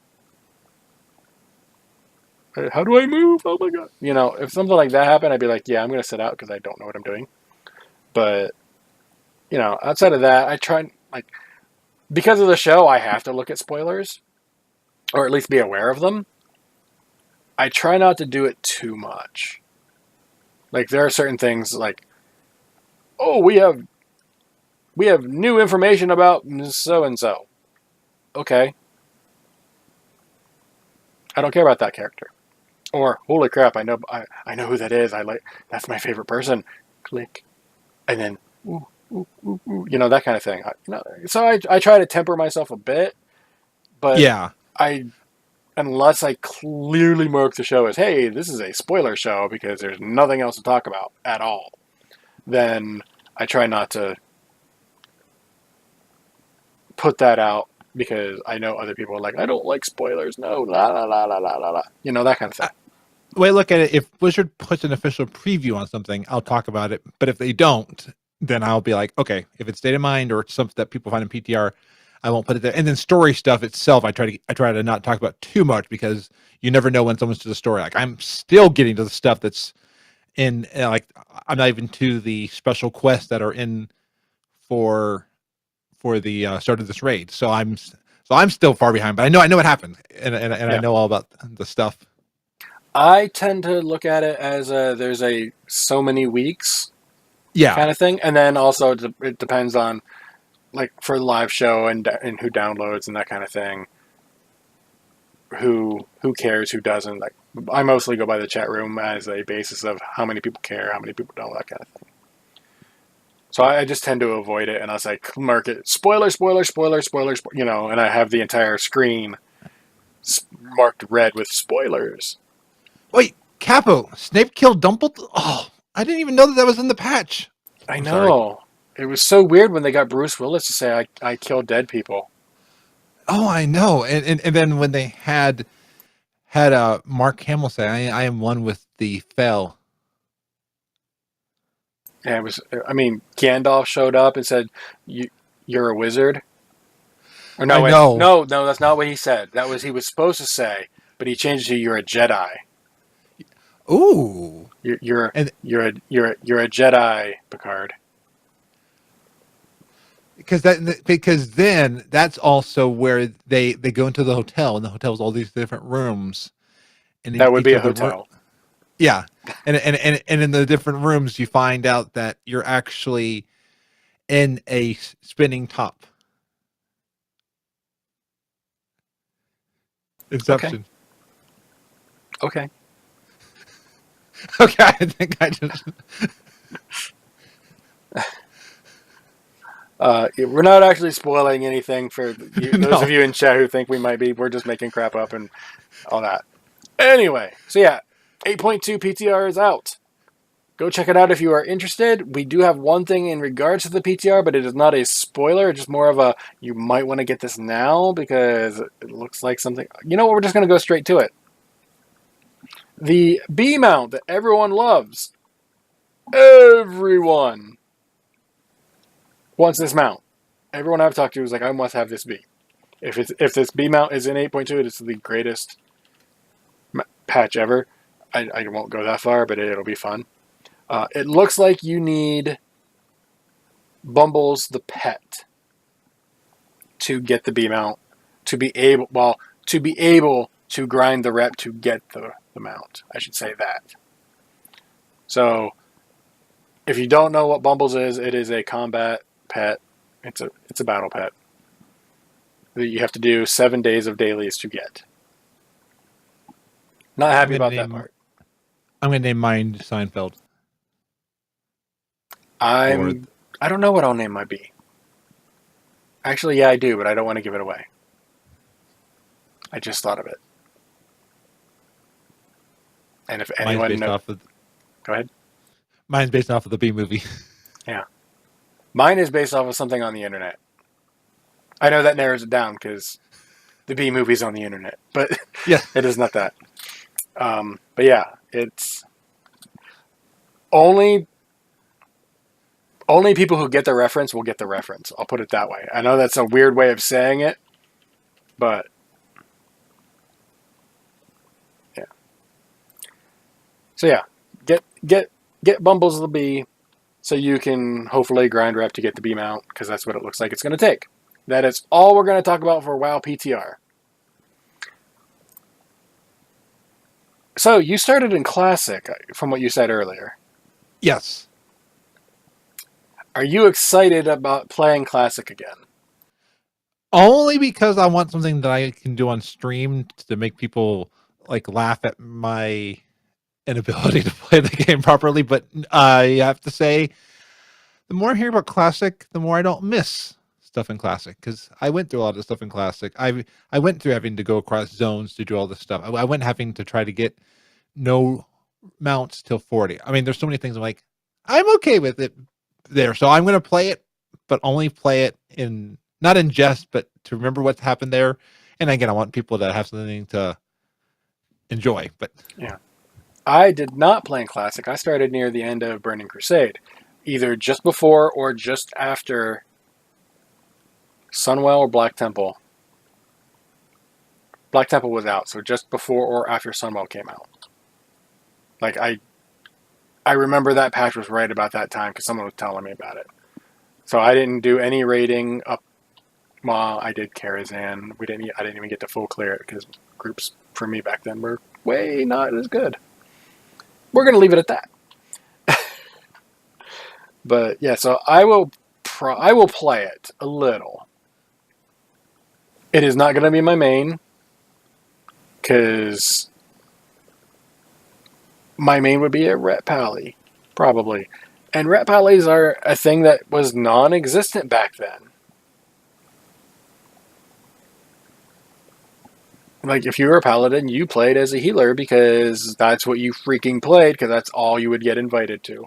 How do I move? Oh my god. If something like that happened, I'd be like, yeah, I'm going to sit out because I don't know what I'm doing. But, outside of that, I try, like, because of the show, I have to look at spoilers, or at least be aware of them. I try not to do it too much. Like, there are certain things like, oh, we have new information about so and so. Okay. I don't care about that character. Or holy crap, I know who that is. That's my favorite person. Click. And then ooh, ooh, ooh, ooh, that kind of thing. So I try to temper myself a bit, but Yeah. I unless I clearly mark the show as, hey, this is a spoiler show because there's nothing else to talk about at all. then I try not to put that out because I know other people are like, I don't like spoilers. No, la la la la la la la. You know, that kind of thing. The way I look at it, if Blizzard puts an official preview on something, I'll talk about it. But if they don't, then I'll be like, okay, if it's state of mind or it's something that people find in PTR, I won't put it there. And then story stuff itself, I try to not talk about too much because you never know when someone's to the story. Like I'm still getting to the stuff that's in like I'm not even to the special quests that are in for the start of this raid. So I'm still far behind, but I know what happened, and I Yeah. know all about the stuff. I tend to look at it as there's a so many weeks Yeah, kind of thing, and then also it depends on like for the live show and who downloads and that kind of thing. Who cares, who doesn't? Like I mostly go by the chat room as a basis of how many people care, how many people don't, that kind of thing. So I just tend to avoid it, and I was like, mark it spoiler, spoiler, spoiler, spoiler, you know, and I have the entire screen marked red with spoilers. wait, Capo, Snape killed Dumbledore. Oh, I didn't even know that was in the patch. I I'm sorry. know. It was so weird when they got Bruce Willis to say, I killed dead people. Oh, I know. And then when they had Mark Hamill say, I am one with the fell. And it was, I mean, Gandalf showed up and said, you're a wizard. Or no, I wait, know. no, that's not what he said. That was he was supposed to say, but he changed it to "You're a Jedi." Ooh. You're And you're a Jedi, Picard. because then that's also where they go into the hotel, and the hotel's all these different rooms, and That would each be a of the hotel. yeah, and in the different rooms you find out that you're actually in a spinning top. Okay, Inception. okay. Okay, I think I just We're not actually spoiling anything for those no. of you in chat who think we might be. We're just making crap up and all that. Anyway, so yeah, 8.2 PTR is out. Go check it out if you are interested. We do have one thing in regards to the PTR, but it is not a spoiler. It's just more of a, you might want to get this now because it looks like something. You know what? We're just going to go straight to it. The B mount that everyone loves. Everyone wants this mount. Everyone I've talked to is like, I must have this B. If this B mount is in 8.2, it's the greatest patch ever. I won't go that far, but it'll be fun. It looks like you need Bumbles the pet to get the B mount to be able to grind the rep to get the mount. I should say that. So if you don't know what Bumbles is, it is a combat pet. It's a battle pet that you have to do 7 days of dailies to get. Not happy about that part. I'm gonna name mine Seinfeld. I don't know what I'll name my bee. Actually, yeah, I do, but I don't want to give it away. I just thought of it. And if anyone knows, go ahead. Mine's based off of the B movie. Yeah, mine is based off of something on the internet. I know that narrows it down because the B movie's on the internet, but Yeah, it is not that. But yeah, it's only people who get the reference will get the reference. I'll put it that way. I know that's a weird way of saying it, but yeah. So yeah, get Bumbles the B so you can hopefully grind rep to get the B mount because that's what it looks like it's going to take. That is all we're going to talk about for WoW PTR. So you started in Classic from what you said earlier. yes. Are you excited about playing Classic again? Only because I want something that I can do on stream to make people like laugh at my inability to play the game properly. But I have to say, the more I hear about Classic, the more I don't miss stuff in Classic because I went through a lot of stuff in Classic. I went through having to go across zones to do all this stuff. I went having to try to get no mounts till 40. I mean, there's so many things I'm like, I'm okay with it there. So I'm going to play it, but only play it in, not in jest, but to remember what's happened there. And again, I want people to have something to enjoy. But Yeah. I did not play in Classic. I started near the end of Burning Crusade, either just before or just after Sunwell or Black Temple. Black Temple was out, so just before or after Sunwell came out. Like I remember that patch was right about that time because someone was telling me about it. So I didn't do any raiding up. Well, I did Karazhan. I didn't even get to full clear it because groups for me back then were way not as good. We're gonna leave it at that. But yeah, so I will play it a little. It is not gonna be my main because my main would be a Ret Pally, probably. And Ret Pallies are a thing that was non-existent back then. Like, if you were a paladin, you played as a healer because that's what you freaking played, because that's all you would get invited to.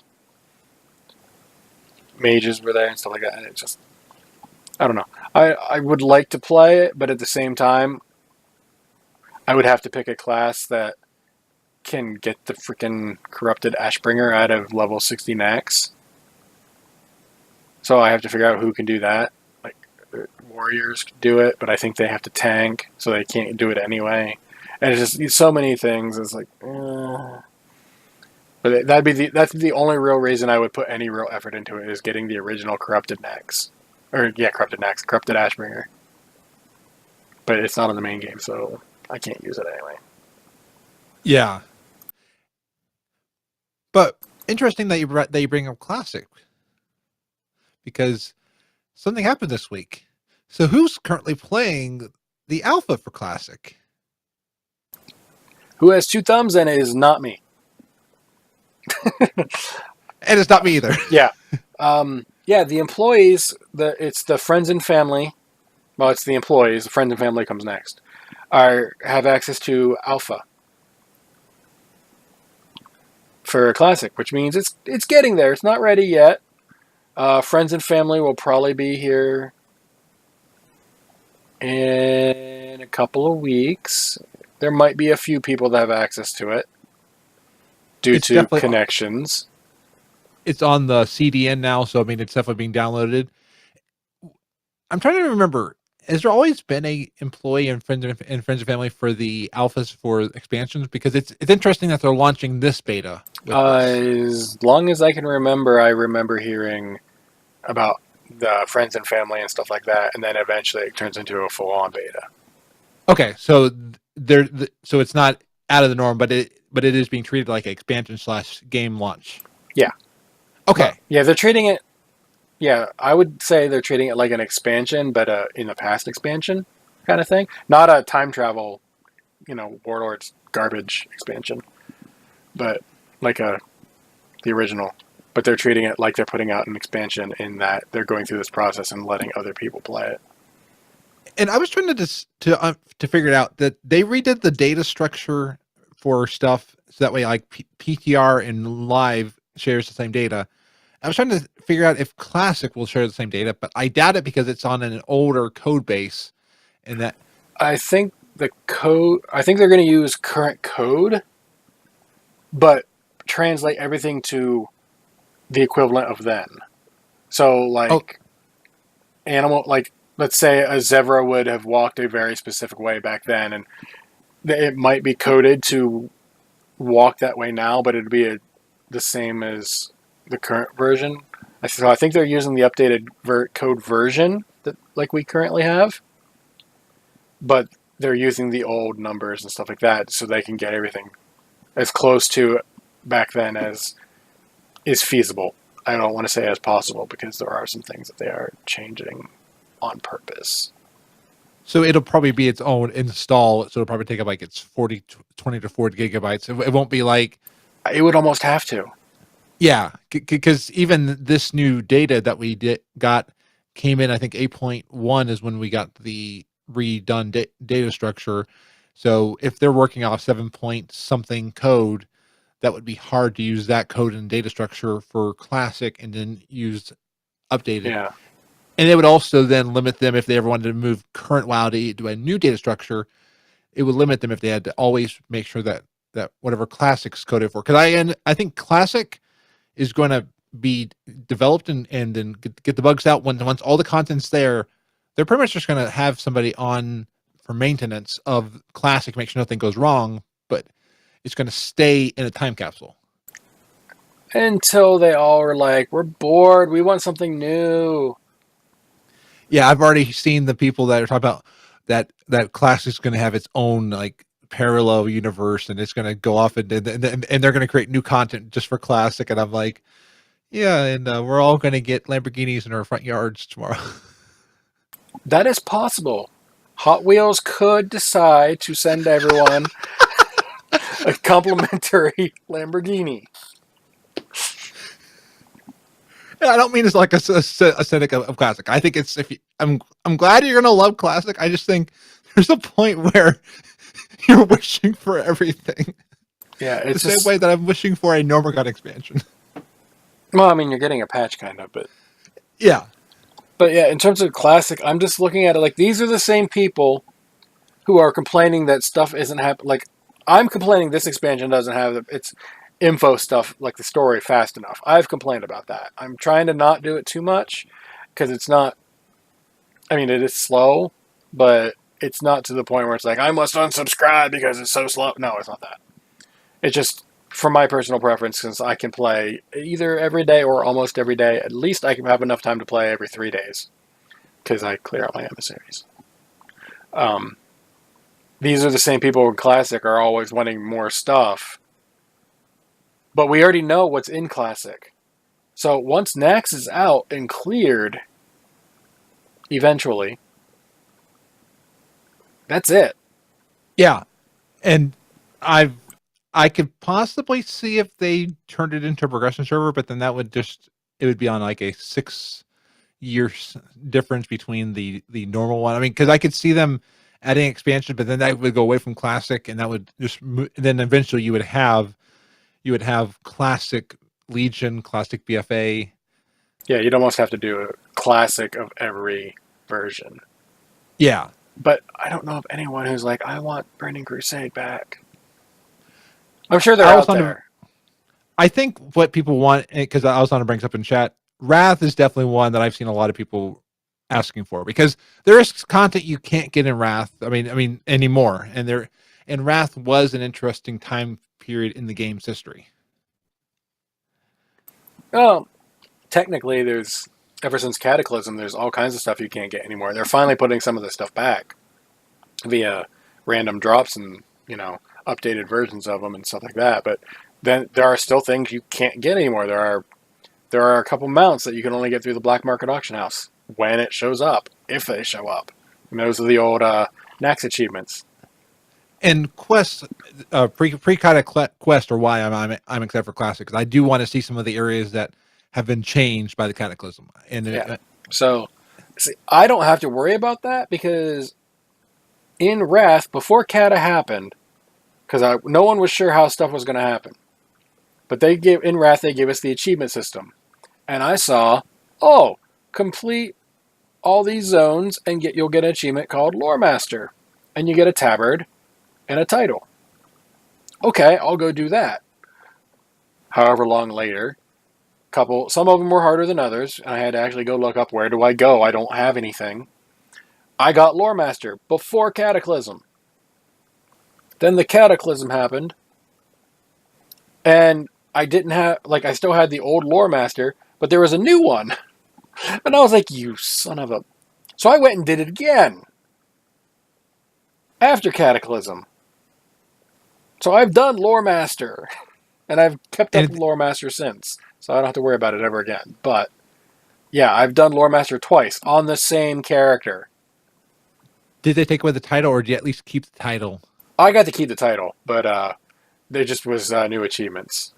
Mages were there and stuff like that, and it just... I don't know. I would like to play it, but at the same time, I would have to pick a class that can get the freaking Corrupted Ashbringer out of level 60 max. So I have to figure out who can do that. Like, warriors can do it, but I think they have to tank, so they can't do it anyway. And it's just so many things. It's like, but that's the only real reason I would put any real effort into it is getting the original Corrupted Nax, Corrupted Ashbringer. But it's not in the main game, so I can't use it anyway. yeah, but interesting that you bring up Classic because something happened this week. So who's currently playing the alpha for Classic? Who has two thumbs, and it is not me. And it's not me either. Yeah. Yeah, the employees, it's the friends and family. Well, it's the employees. The friends and family comes next. Have access to alpha for Classic, which means it's getting there. It's not ready yet. Friends and family will probably be here in a couple of weeks. There might be a few people that have access to it due to connections. It's on the CDN now, so I mean, it's definitely being downloaded. I'm trying to remember. Has there always been a employee and friends and family for the alphas for expansions? Because it's interesting that they're launching this beta. As long as I can remember, I remember hearing about the friends and family and stuff like that, and then eventually it turns into a full-on beta. Okay, so so it's not out of the norm, but it is being treated like an expansion / game launch. Yeah. Okay. Well, yeah, they're treating it. Yeah, I would say they're treating it like an expansion, but in the past expansion kind of thing, not a time travel, Warlords garbage expansion, but like the original. But they're treating it like they're putting out an expansion in that they're going through this process and letting other people play it. And I was trying to figure it out that they redid the data structure for stuff so that way, like PTR and live shares the same data. I was trying to figure out if Classic will share the same data, but I doubt it because it's on an older code base. And that I think they're going to use current code, but translate everything to the equivalent of then. So let's say a zebra would have walked a very specific way back then, and it might be coded to walk that way now, but it'd be the same as the current version. So I think they're using the updated code version that like we currently have, but they're using the old numbers and stuff like that so they can get everything as close to back then as is feasible. I don't want to say as possible because there are some things that they are changing on purpose. So it'll probably be its own install. So it'll probably take up like its 20 to 40 gigabytes. It won't be like... It would almost have to. Yeah, because even this new data that we got came in, I think 8.1 is when we got the redone data structure. So if they're working off 7 point something code, that would be hard to use that code and data structure for classic and then use updated. Yeah. And it would also then limit them if they ever wanted to move current WoW to a new data structure. It would limit them if they had to always make sure that whatever classic's coded for. Because I think classic is going to be developed and then get the bugs out once all the content's there. They're pretty much just going to have somebody on for maintenance of classic, make sure nothing goes wrong, but it's going to stay in a time capsule. Until they all were like, we're bored, we want something new. Yeah, I've already seen the people that are talking about that classic's going to have its own like parallel universe, and it's going to go off and they're going to create new content just for classic. And I'm like, yeah, and we're all going to get Lamborghinis in our front yards tomorrow. That is possible. Hot Wheels could decide to send everyone a complimentary Lamborghini. I don't mean it's like a cynic of classic. I think it's I'm glad you're gonna love classic. I just think there's a point where you're wishing for everything. Yeah, it's the same way that I'm wishing for a Normagon expansion. Well, I mean, you're getting a patch kind of, but yeah. But yeah, in terms of classic, I'm just looking at it like these are the same people who are complaining that stuff isn't happening. Like I'm complaining this expansion doesn't have its info stuff like the story fast enough. I've complained about that. I'm trying to not do it too much because it's not. I mean, it is slow, but it's not to the point where it's like I must unsubscribe because it's so slow. No, it's not that. It's just for my personal preference, since I can play either every day or almost every day. At least I can have enough time to play every 3 days because I clear out my emissaries. These are the same people in Classic are always wanting more stuff. But we already know what's in Classic. So once Nax is out and cleared, eventually, that's it. Yeah. And I could possibly see if they turned it into a progression server, but then that would it would be on like a 6 years difference between the normal one. I mean, because I could see them adding expansion, but then that would go away from classic, and that would then eventually you would have classic Legion, classic BFA. Yeah, you'd almost have to do a classic of every version. Yeah. But I don't know of anyone who's like, I want Burning Crusade back. I'm sure they're out there. I think what people want, because I was on to bring up in chat, Wrath is definitely one that I've seen a lot of people asking for, because there is content you can't get in Wrath. I mean anymore, and Wrath was an interesting time period in the game's history. Well, technically, there's ever since Cataclysm, there's all kinds of stuff you can't get anymore. They're finally putting some of this stuff back via random drops and updated versions of them and stuff like that. But then there are still things you can't get anymore. There are a couple mounts that you can only get through the black market auction house when it shows up, if they show up. And those are the old Nax achievements. And quests, pre-kind of quest, or why I'm excited for Classic, because I do want to see some of the areas that have been changed by the Cataclysm. And so, see, I don't have to worry about that because in Wrath, before Cata happened, because no one was sure how stuff was going to happen, but in Wrath they gave us the achievement system, and I saw, complete all these zones and you'll get an achievement called Lore Master, and you get a tabard and a title. Okay, I'll go do that. However long later, some of them were harder than others, and I had to actually go look up, where do I go? I don't have anything. I got Lore Master before Cataclysm. Then the Cataclysm happened, and I still had the old Lore Master, but there was a new one. And I was like, you son of a... So I went and did it again. After Cataclysm. So I've done Lore Master. And I've kept up with Lore Master since. So I don't have to worry about it ever again. But, yeah, I've done Lore Master twice on the same character. Did they take away the title, or did you at least keep the title? I got to keep the title, but there just was new achievements.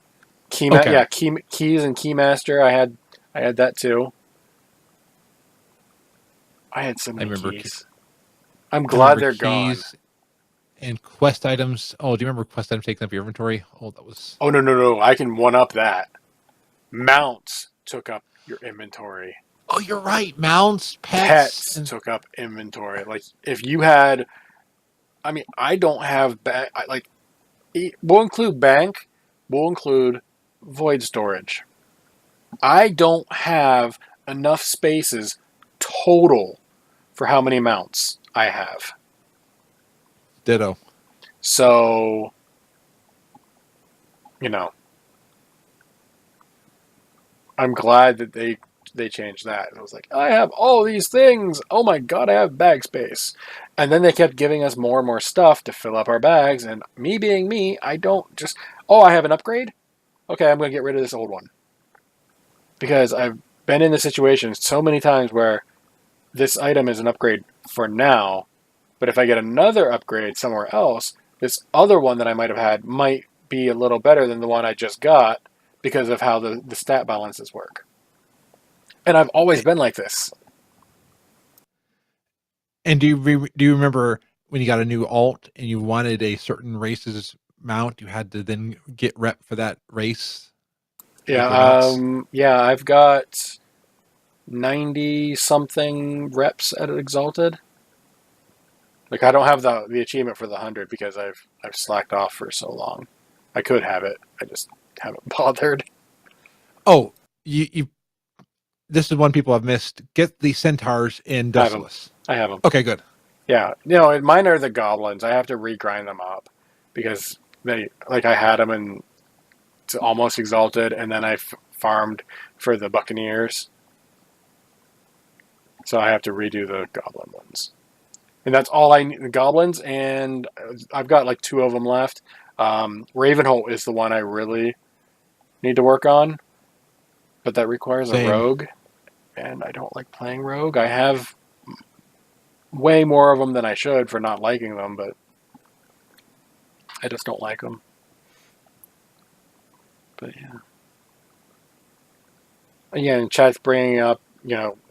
Keys and Keymaster, I had that too. I had so many keys. I'm glad they're gone. And quest items. Oh, do you remember quest items taking up your inventory? Oh, that was. Oh, no, no, no. I can one up that. Mounts took up your inventory. Oh, you're right. Mounts, pets, Pets and took up inventory. Like, if you had, I mean, I don't have, we'll include bank, we'll include void storage. I don't have enough spaces total for how many mounts I have. ditto. So, you know, I'm glad that they changed that. I was like, I have all these things. Oh my god, I have bag space. And then they kept giving us more and more stuff to fill up our bags. And me being me, I don't just, oh, I have an upgrade? Okay, I'm going to get rid of this old one. Because I've been in the situation so many times where this item is an upgrade for now, but if I get another upgrade somewhere else, this other one that I might have had might be a little better than the one I just got because of how the stat balances work. And I've always been like this. And do you remember when you got a new alt and you wanted a certain race's mount? You had to then get rep for that race with your mounts. Yeah, I've got 90 something reps at Exalted. Like I don't have the achievement for the 100 because I've slacked off for so long. I could have it. I just haven't bothered. Oh, you. This is one people have missed. Get the centaurs in I have them. Dustless. I have them. Okay, good. Yeah, mine are the goblins. I have to regrind them up because I had them and it's almost exalted, and then I farmed for the Buccaneers, so I have to redo the goblin ones. And that's all I need. The goblins, and I've got like 2 of them left. Ravenholt is the one I really need to work on, but that requires a Same. rogue, and I don't like playing rogue. I have way more of them than I should for not liking them, but I just don't like them. But yeah. Again, chat's bringing up,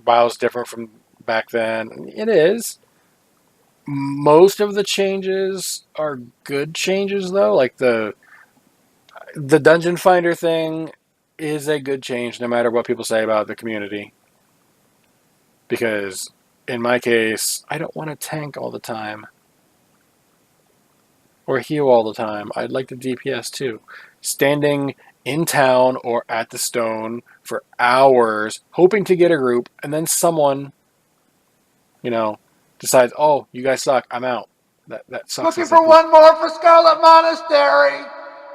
WoW's different from back then. It is. Most of the changes are good changes, though. Like the dungeon finder thing is a good change, no matter what people say about the community. Because in my case, I don't want to tank all the time or heal all the time. I'd like the DPS too. Standing in town or at the stone for hours, hoping to get a group, and then someone, decides, "Oh, you guys suck. I'm out." That sucks. Looking for one more for Scarlet Monastery.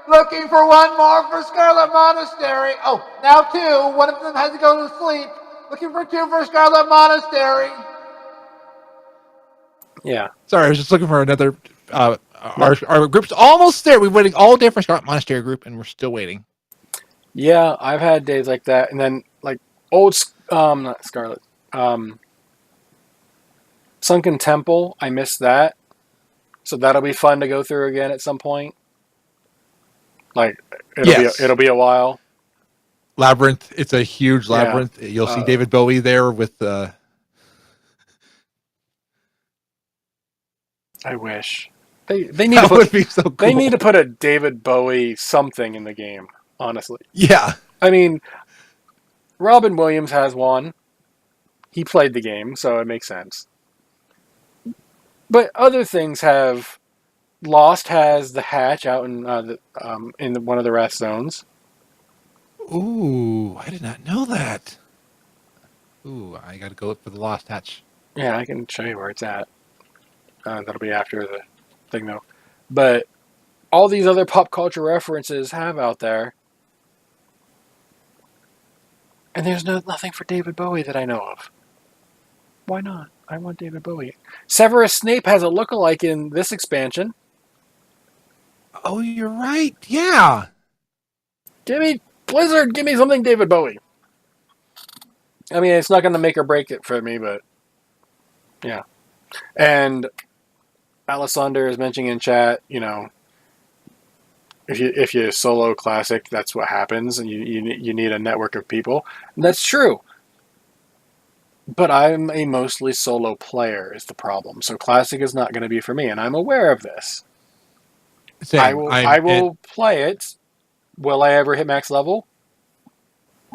Looking for one more for Scarlet Monastery. Oh, now 2. One of them has to go to sleep. Looking for 2 for Scarlet Monastery. Yeah. Sorry, I was just looking for another. No. Our group's almost there. We're waiting all day for Scarlet Monastery group, and we're still waiting. Yeah, I've had days like that, and then like old, not Scarlet, Sunken Temple. I missed that, so that'll be fun to go through again at some point. Like it'll be a while. Labyrinth. It's a huge Yeah. labyrinth. You'll see David Bowie there with the. I wish they need That to would be so cool. They need to put a David Bowie something in the game. Honestly, Yeah. I mean, Robin Williams has one. He played the game, so it makes sense. But other things have. Lost has the hatch out in one of the rest zones. Ooh, I did not know that. Ooh, I got to go look for the Lost Hatch. Yeah, I can show you where it's at. That'll be after the thing, though. But all these other pop culture references have out there. And there's nothing for David Bowie that I know of. Why not? I want David Bowie. Severus Snape has a lookalike in this expansion. Oh, you're right. Yeah. Blizzard, give me something David Bowie. I mean, it's not going to make or break it for me, but yeah. And Alessander is mentioning in chat, if you solo classic, that's what happens, and you need a network of people. And that's true. But I'm a mostly solo player is the problem. So Classic is not going to be for me, and I'm aware of this. I Same. will I I'm and will play it. Will I ever hit max level?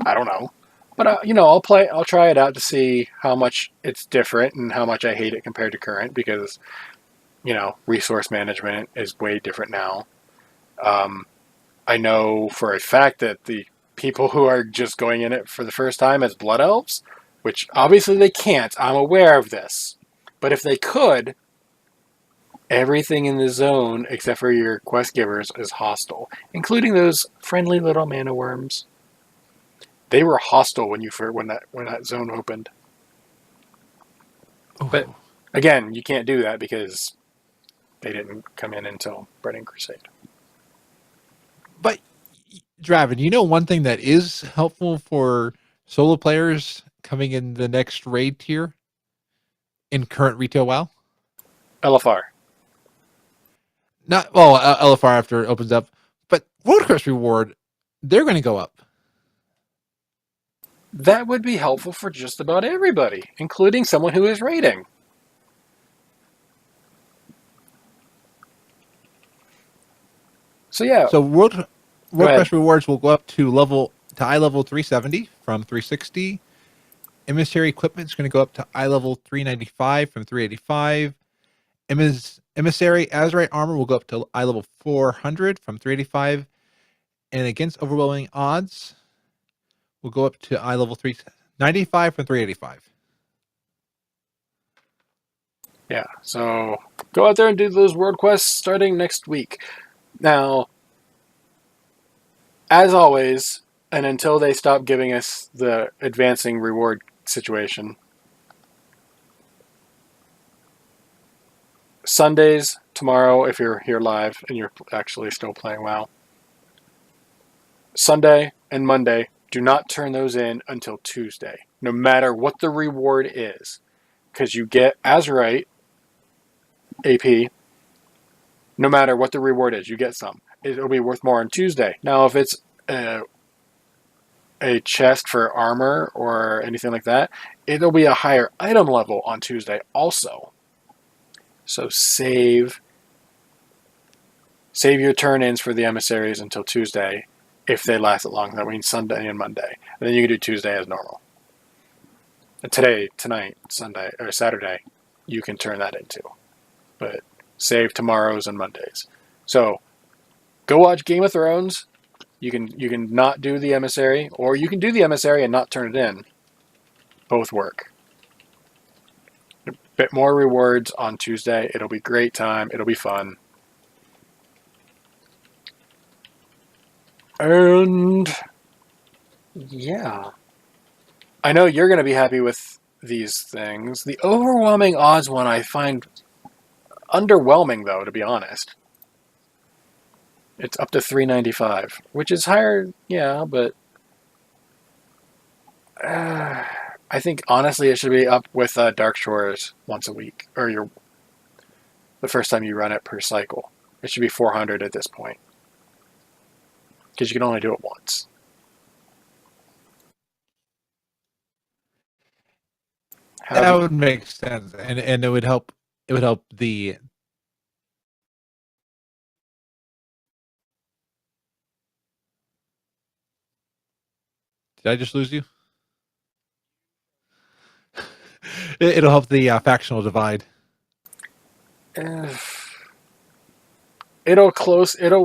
I don't know. But I'll try it out to see how much it's different and how much I hate it compared to current because resource management is way different now. Um, I know for a fact that the people who are just going in it for the first time as blood elves, which obviously they can't, I'm aware of this. But if they could, everything in the zone except for your quest givers is hostile, including those friendly little mana worms. They were hostile when that zone opened. But oh, again, you can't do that because they didn't come in until Burning Crusade. but Draven, one thing that is helpful for solo players coming in the next raid tier in current retail WoW? LFR. Not well, LFR after it opens up, but World Quest reward, they're going to go up. That would be helpful for just about everybody, including someone who is raiding. So yeah, So go World ahead. Quest rewards will go up to eye level 370 from 360. Emissary equipment is going to go up to eye level 395 from 385. Emissary Azerite armor will go up to eye level 400 from 385. And against overwhelming odds, will go up to eye level 395 from 385. Yeah, so go out there and do those world quests starting next week. Now, as always, and until they stop giving us the advancing reward situation, Sundays, tomorrow, if you're here live and you're actually still playing WoW, Sunday and Monday, do not turn those in until Tuesday, no matter what the reward is. Because you get Azerite AP, no matter what the reward is, you get some. It'll be worth more on Tuesday. Now, if it's a chest for armor or anything like that, it'll be a higher item level on Tuesday also. So save your turn-ins for the emissaries until Tuesday if they last that long. That means Sunday and Monday. And then you can do Tuesday as normal. And tonight, Sunday or Saturday, you can turn that into. But save tomorrow's and Mondays. So go watch Game of Thrones. You can not do the emissary, or you can do the emissary and not turn it in. Both work. A bit more rewards on Tuesday. It'll be great time. It'll be fun. And yeah, I know you're going to be happy with these things. The overwhelming odds one I find underwhelming, though, to be honest. It's up to 395, which is higher, yeah, but I think honestly it should be up with Dark Shores once a week, or the first time you run it per cycle. It should be 400 at this point, because you can only do it once. That would make sense, and it would help. It would help the. Did I just lose you? It'll help the factional divide. It'll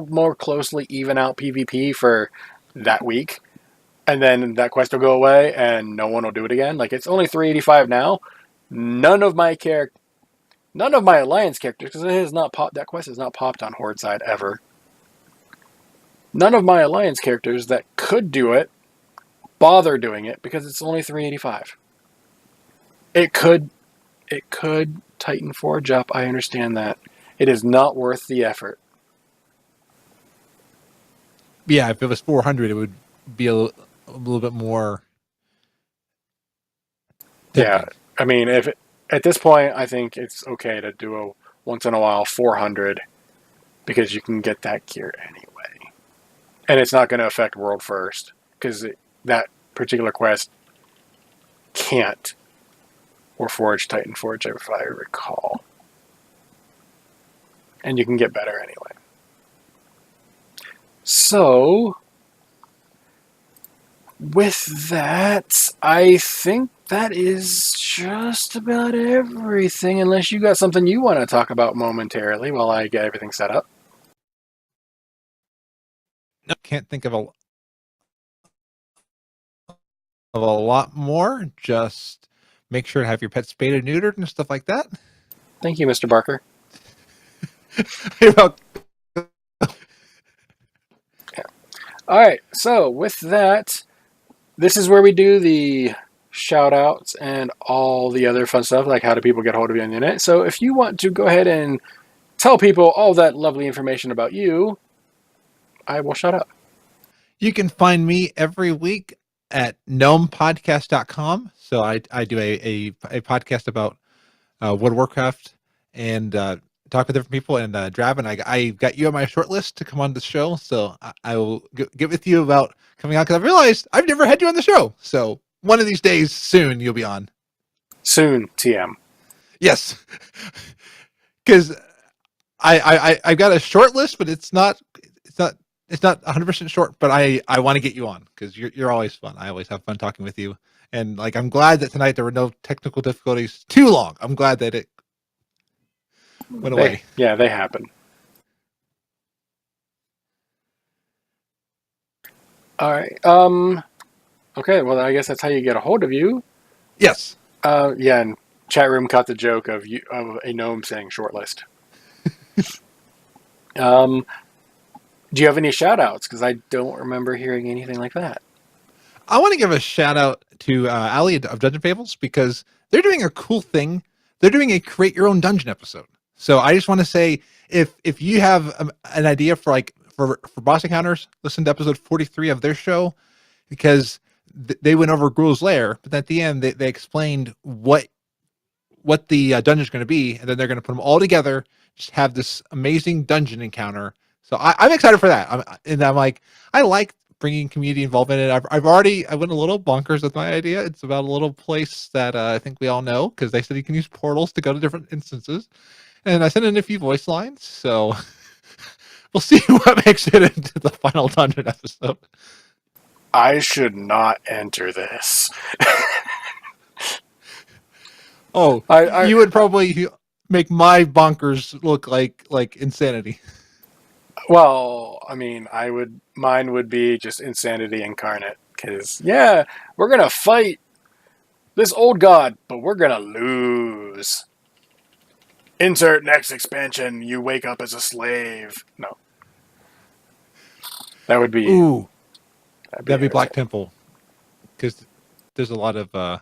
more closely even out PvP for that week, and then that quest will go away, and no one will do it again. Like, it's only 385 now. None of my alliance characters, because that quest has not popped on Horde side ever. None of my alliance characters that could do it bother doing it because it's only 385. It could Titan Forge up. I understand that. It is not worth the effort. Yeah, if it was 400, it would be a little bit more tempting. Yeah, I mean, at this point, I think it's okay to do a once in a while 400 because you can get that gear anyway, and it's not going to affect World First because that particular quest can't Or Forge, Titan Forge, if I recall. And you can get better anyway. So, with that, I think that is just about everything, unless you got something you want to talk about momentarily while I get everything set up. No, can't think of a lot more. Just make sure to have your pet spayed and neutered and stuff like that. Thank you, Mr. Barker. You're welcome. All right, so with that, this is where we do the shout outs and all the other fun stuff, like how do people get hold of you on the internet. So if you want to go ahead and tell people all that lovely information about you, I will shout out. You can find me every week at gnomepodcast.com. So I do a podcast about World of Warcraft and talk with different people. And Draven, I got you on my short list to come on the show. So I will get with you about coming on, because I've realized I've never had you on the show. So one of these days soon you'll be on. Soon, TM. Yes. Because I've got a short list, but it's not 100% short, but I want to get you on because you're always fun. I always have fun talking with you. And like, I'm glad that tonight there were no technical difficulties too long. I'm glad that it went away. Yeah, they happen. All right. Okay, well, I guess that's how you get a hold of you. Yes. Yeah, and chat room caught the joke of a gnome saying shortlist. Do you have any shout outs? Because I don't remember hearing anything like that. I want to give a shout out to Ali of Dungeon Fables, because they're doing a cool thing. They're doing a create your own dungeon episode. So I just want to say, if you have an idea for boss encounters, listen to episode 43 of their show, because they went over Gruul's Lair, but at the end they explained what the dungeon is going to be, and then they're going to put them all together, just have this amazing dungeon encounter. So I'm excited for that. I'm like, I like bringing community involvement in it. I went a little bonkers with my idea. It's about a little place that I think we all know, because they said you can use portals to go to different instances. And I sent in a few voice lines, so we'll see what makes it into the final dungeon episode. I should not enter this. Oh, you would probably make my bonkers look like insanity. Well, I mean, mine would be just insanity incarnate. Because, yeah, we're going to fight this old god, but we're going to lose. Insert next expansion, you wake up as a slave. No. That would be... Ooh. That'd be Black Temple. Because there's a lot of...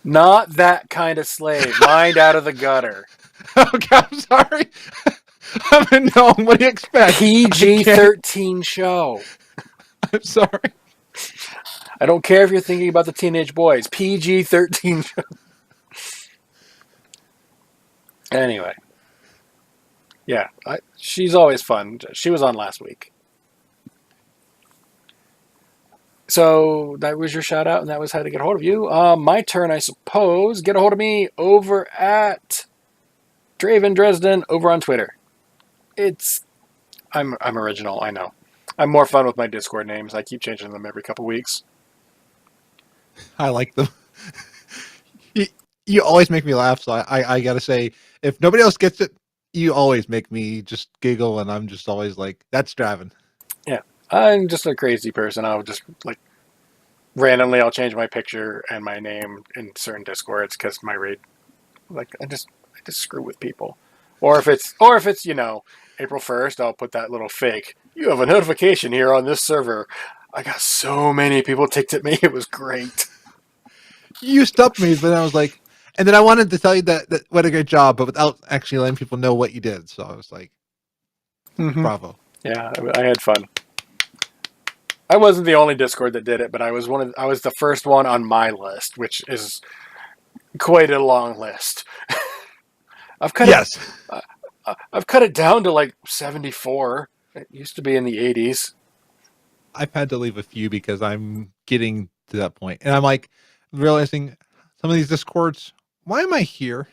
Not that kind of slave. Mind out of the gutter. Okay, I'm sorry. I'm a gnome. What do you expect? PG-13 show. I'm sorry. I don't care if you're thinking about the teenage boys. PG-13 show. Anyway. Yeah, she's always fun. She was on last week. So that was your shout out, and that was how to get a hold of you. My turn, I suppose. Get a hold of me over at Draven Dresden over on Twitter. I'm original, I know. I'm more fun with my Discord names. I keep changing them every couple weeks. I like them. You always make me laugh, so I gotta say, if nobody else gets it, you always make me just giggle, and I'm just always like, that's Draven. Yeah, I'm just a crazy person. I'll just, randomly I'll change my picture and my name in certain Discords because my raid, I just screw with people. Or if it's April 1st, I'll put that little fake, you have a notification here on this server. I got so many people ticked at me. It was great. You stopped me, but I was like, and then I wanted to tell you that what a great job, but without actually letting people know what you did. So I was like, bravo. Yeah, I had fun. I wasn't the only Discord that did it, but I was the first one on my list, which is quite a long list. I've cut it down to 74. It used to be in the 80s. I've had to leave a few because I'm getting to that point, and I'm like realizing some of these discords. Why am I here?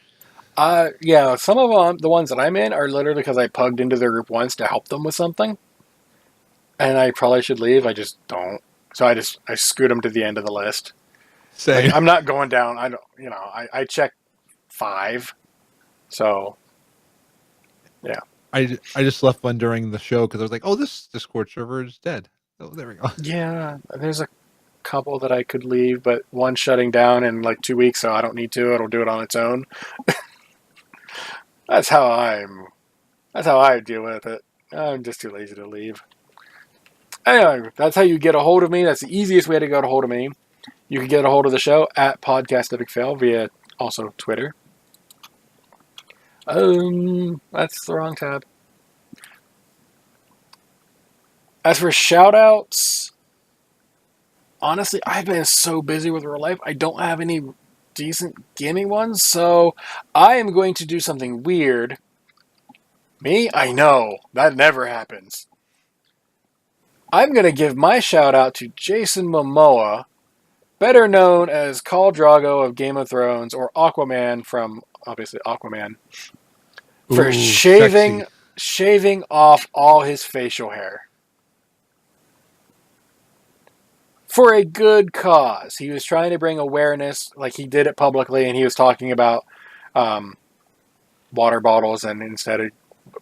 Yeah, some of them, the ones that I'm in, are literally because I plugged into their group once to help them with something, and I probably should leave. I just don't. So I scoot them to the end of the list. Say, Like, I'm not going down. I don't. I check 5. So yeah. I just left one during the show because I was like, oh, this Discord server is dead. Oh, there we go. Yeah, there's a couple that I could leave, but one's shutting down in like 2 weeks, so I don't need to. It'll do it on its own. That's how I deal with it. I'm just too lazy to leave. Anyway, that's how you get a hold of me. That's the easiest way to get a hold of me. You can get a hold of the show at Podcast Epic Fail via also Twitter. That's the wrong tab. As for shout-outs, honestly, I've been so busy with real life, I don't have any decent gimme ones, so I am going to do something weird. Me? I know. That never happens. I'm going to give my shout-out to Jason Momoa, better known as Khal Drogo of Game of Thrones, or Aquaman from, obviously, Aquaman, for Ooh, shaving off all his facial hair. For a good cause. He was trying to bring awareness, like he did it publicly, and he was talking about water bottles, and instead of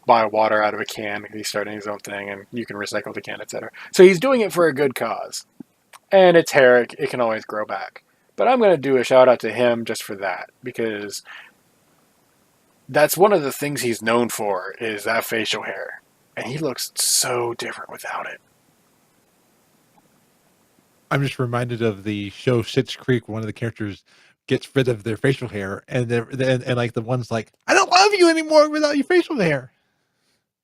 buy water out of a can, he's starting his own thing, and you can recycle the can, etc. So he's doing it for a good cause. And it's hair, it can always grow back. But I'm going to do a shout out to him just for that, because that's one of the things he's known for, is that facial hair. And he looks so different without it. I'm just reminded of the show Schitt's Creek, where one of the characters gets rid of their facial hair, and like the one's like, I don't love you anymore without your facial hair.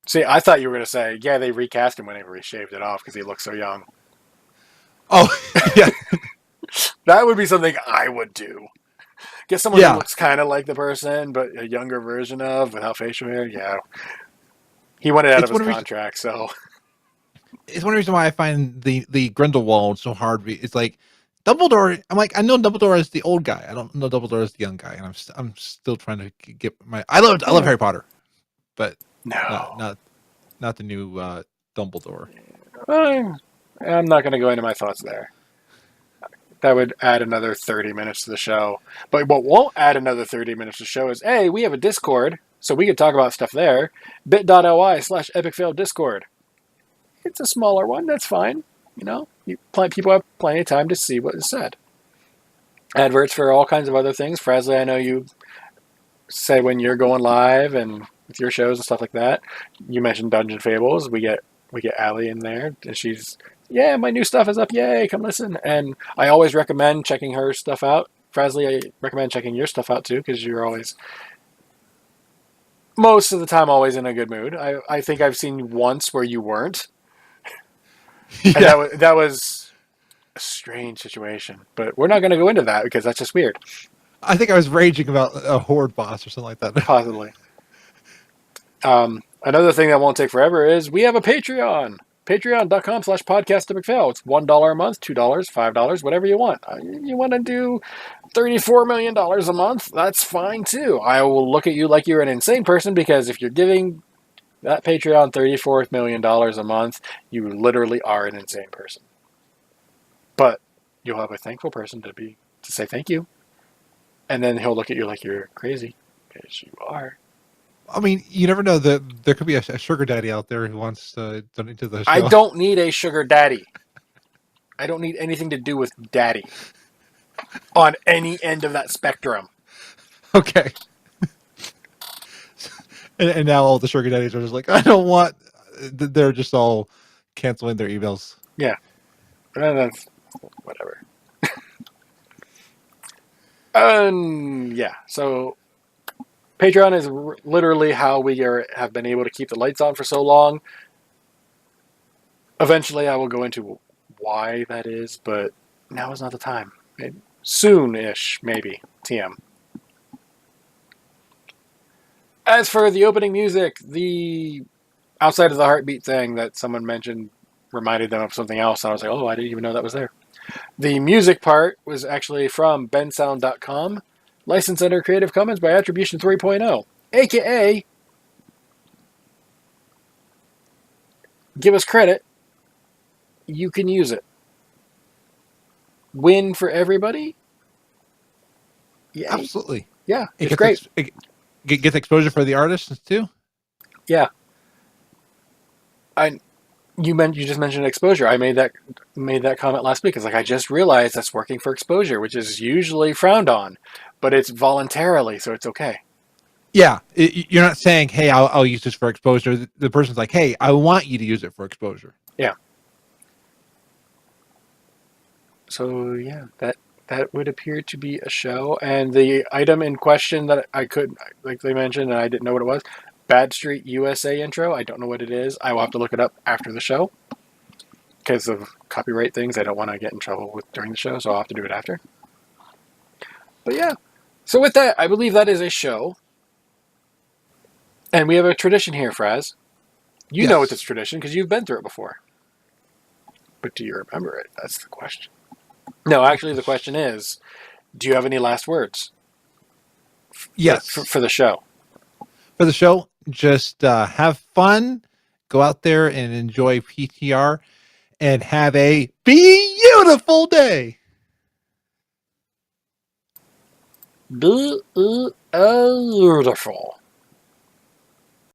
See, I thought you were going to say, yeah, they recast him whenever he shaved it off because he looks so young. Oh, yeah. That would be something I would do. Get someone who looks kind of like the person, but a younger version of, without facial hair. Yeah. He wanted out of his contract, so. It's one reason why I find the Grindelwald so hard. It's like Dumbledore. I'm like, I know Dumbledore is the old guy. I don't know Dumbledore is the young guy, and I'm still trying to get my. I love Harry Potter, but not the new Dumbledore. I'm not going to go into my thoughts there. That would add another 30 minutes to the show. But what won't add another 30 minutes to the show is, hey, we have a Discord, so we could talk about stuff there. bit.ly/epicfail Discord. It's a smaller one. That's fine. You know, people have plenty of time to see what is said. Adverts for all kinds of other things. Frazley, I know you say when you're going live and with your shows and stuff like that. You mentioned Dungeon Fables. We get Allie in there, and she's, yeah, my new stuff is up. Yay, come listen. And I always recommend checking her stuff out. Frazley, I recommend checking your stuff out too, because you're always, most of the time, always in a good mood. I think I've seen once where you weren't. Yeah. And that was a strange situation. But we're not going to go into that because that's just weird. I think I was raging about a horde boss or something like that. Possibly. Another thing that won't take forever is we have a Patreon. Patreon.com/podcastepicfail. It's $1 a month, $2, $5, whatever you want. You want to do $34 million a month? That's fine too. I will look at you like you're an insane person, because if you're giving that Patreon $34 million a month, you literally are an insane person. But you'll have a thankful person to say thank you. And then he'll look at you like you're crazy, because you are. I mean, you never know. There could be a sugar daddy out there who wants to donate to the show. I don't need a sugar daddy. I don't need anything to do with daddy on any end of that spectrum. Okay. And now all the sugar daddies are just like, I don't want. They're just all canceling their emails. Yeah. That's whatever. Yeah. So Patreon is literally how we have been able to keep the lights on for so long. Eventually, I will go into why that is, but now is not the time. Soon-ish, maybe. TM. As for the opening music, the Outside of the Heartbeat thing that someone mentioned reminded them of something else. And I was like, oh, I didn't even know that was there. The music part was actually from bensound.com, licensed under Creative Commons by Attribution 3.0, aka give us credit, you can use it. Win for everybody? Yay. Absolutely. Yeah, It it's gets great. It gets exposure for the artists too. Yeah. You just mentioned exposure. I made that comment last week. It's like I just realized that's working for exposure, which is usually frowned on, but it's voluntarily, so it's okay. Yeah, you're not saying, "Hey, I'll use this for exposure." The person's like, "Hey, I want you to use it for exposure." Yeah. So yeah, that would appear to be a show, and the item in question that I could, like they mentioned, and I didn't know what it was. Bad Street USA intro. I don't know what it is. I will have to look it up after the show because of copyright things. I don't want to get in trouble with during the show, so I'll have to do it after. But yeah. So with that, I believe that is a show. And we have a tradition here, Fraz. You know it's a tradition because you've been through it before. But do you remember it? That's the question. No, actually, the question is, do you have any last words? Yes. For the show. For the show, just have fun, go out there and enjoy PTR, and have a beautiful day. Beautiful.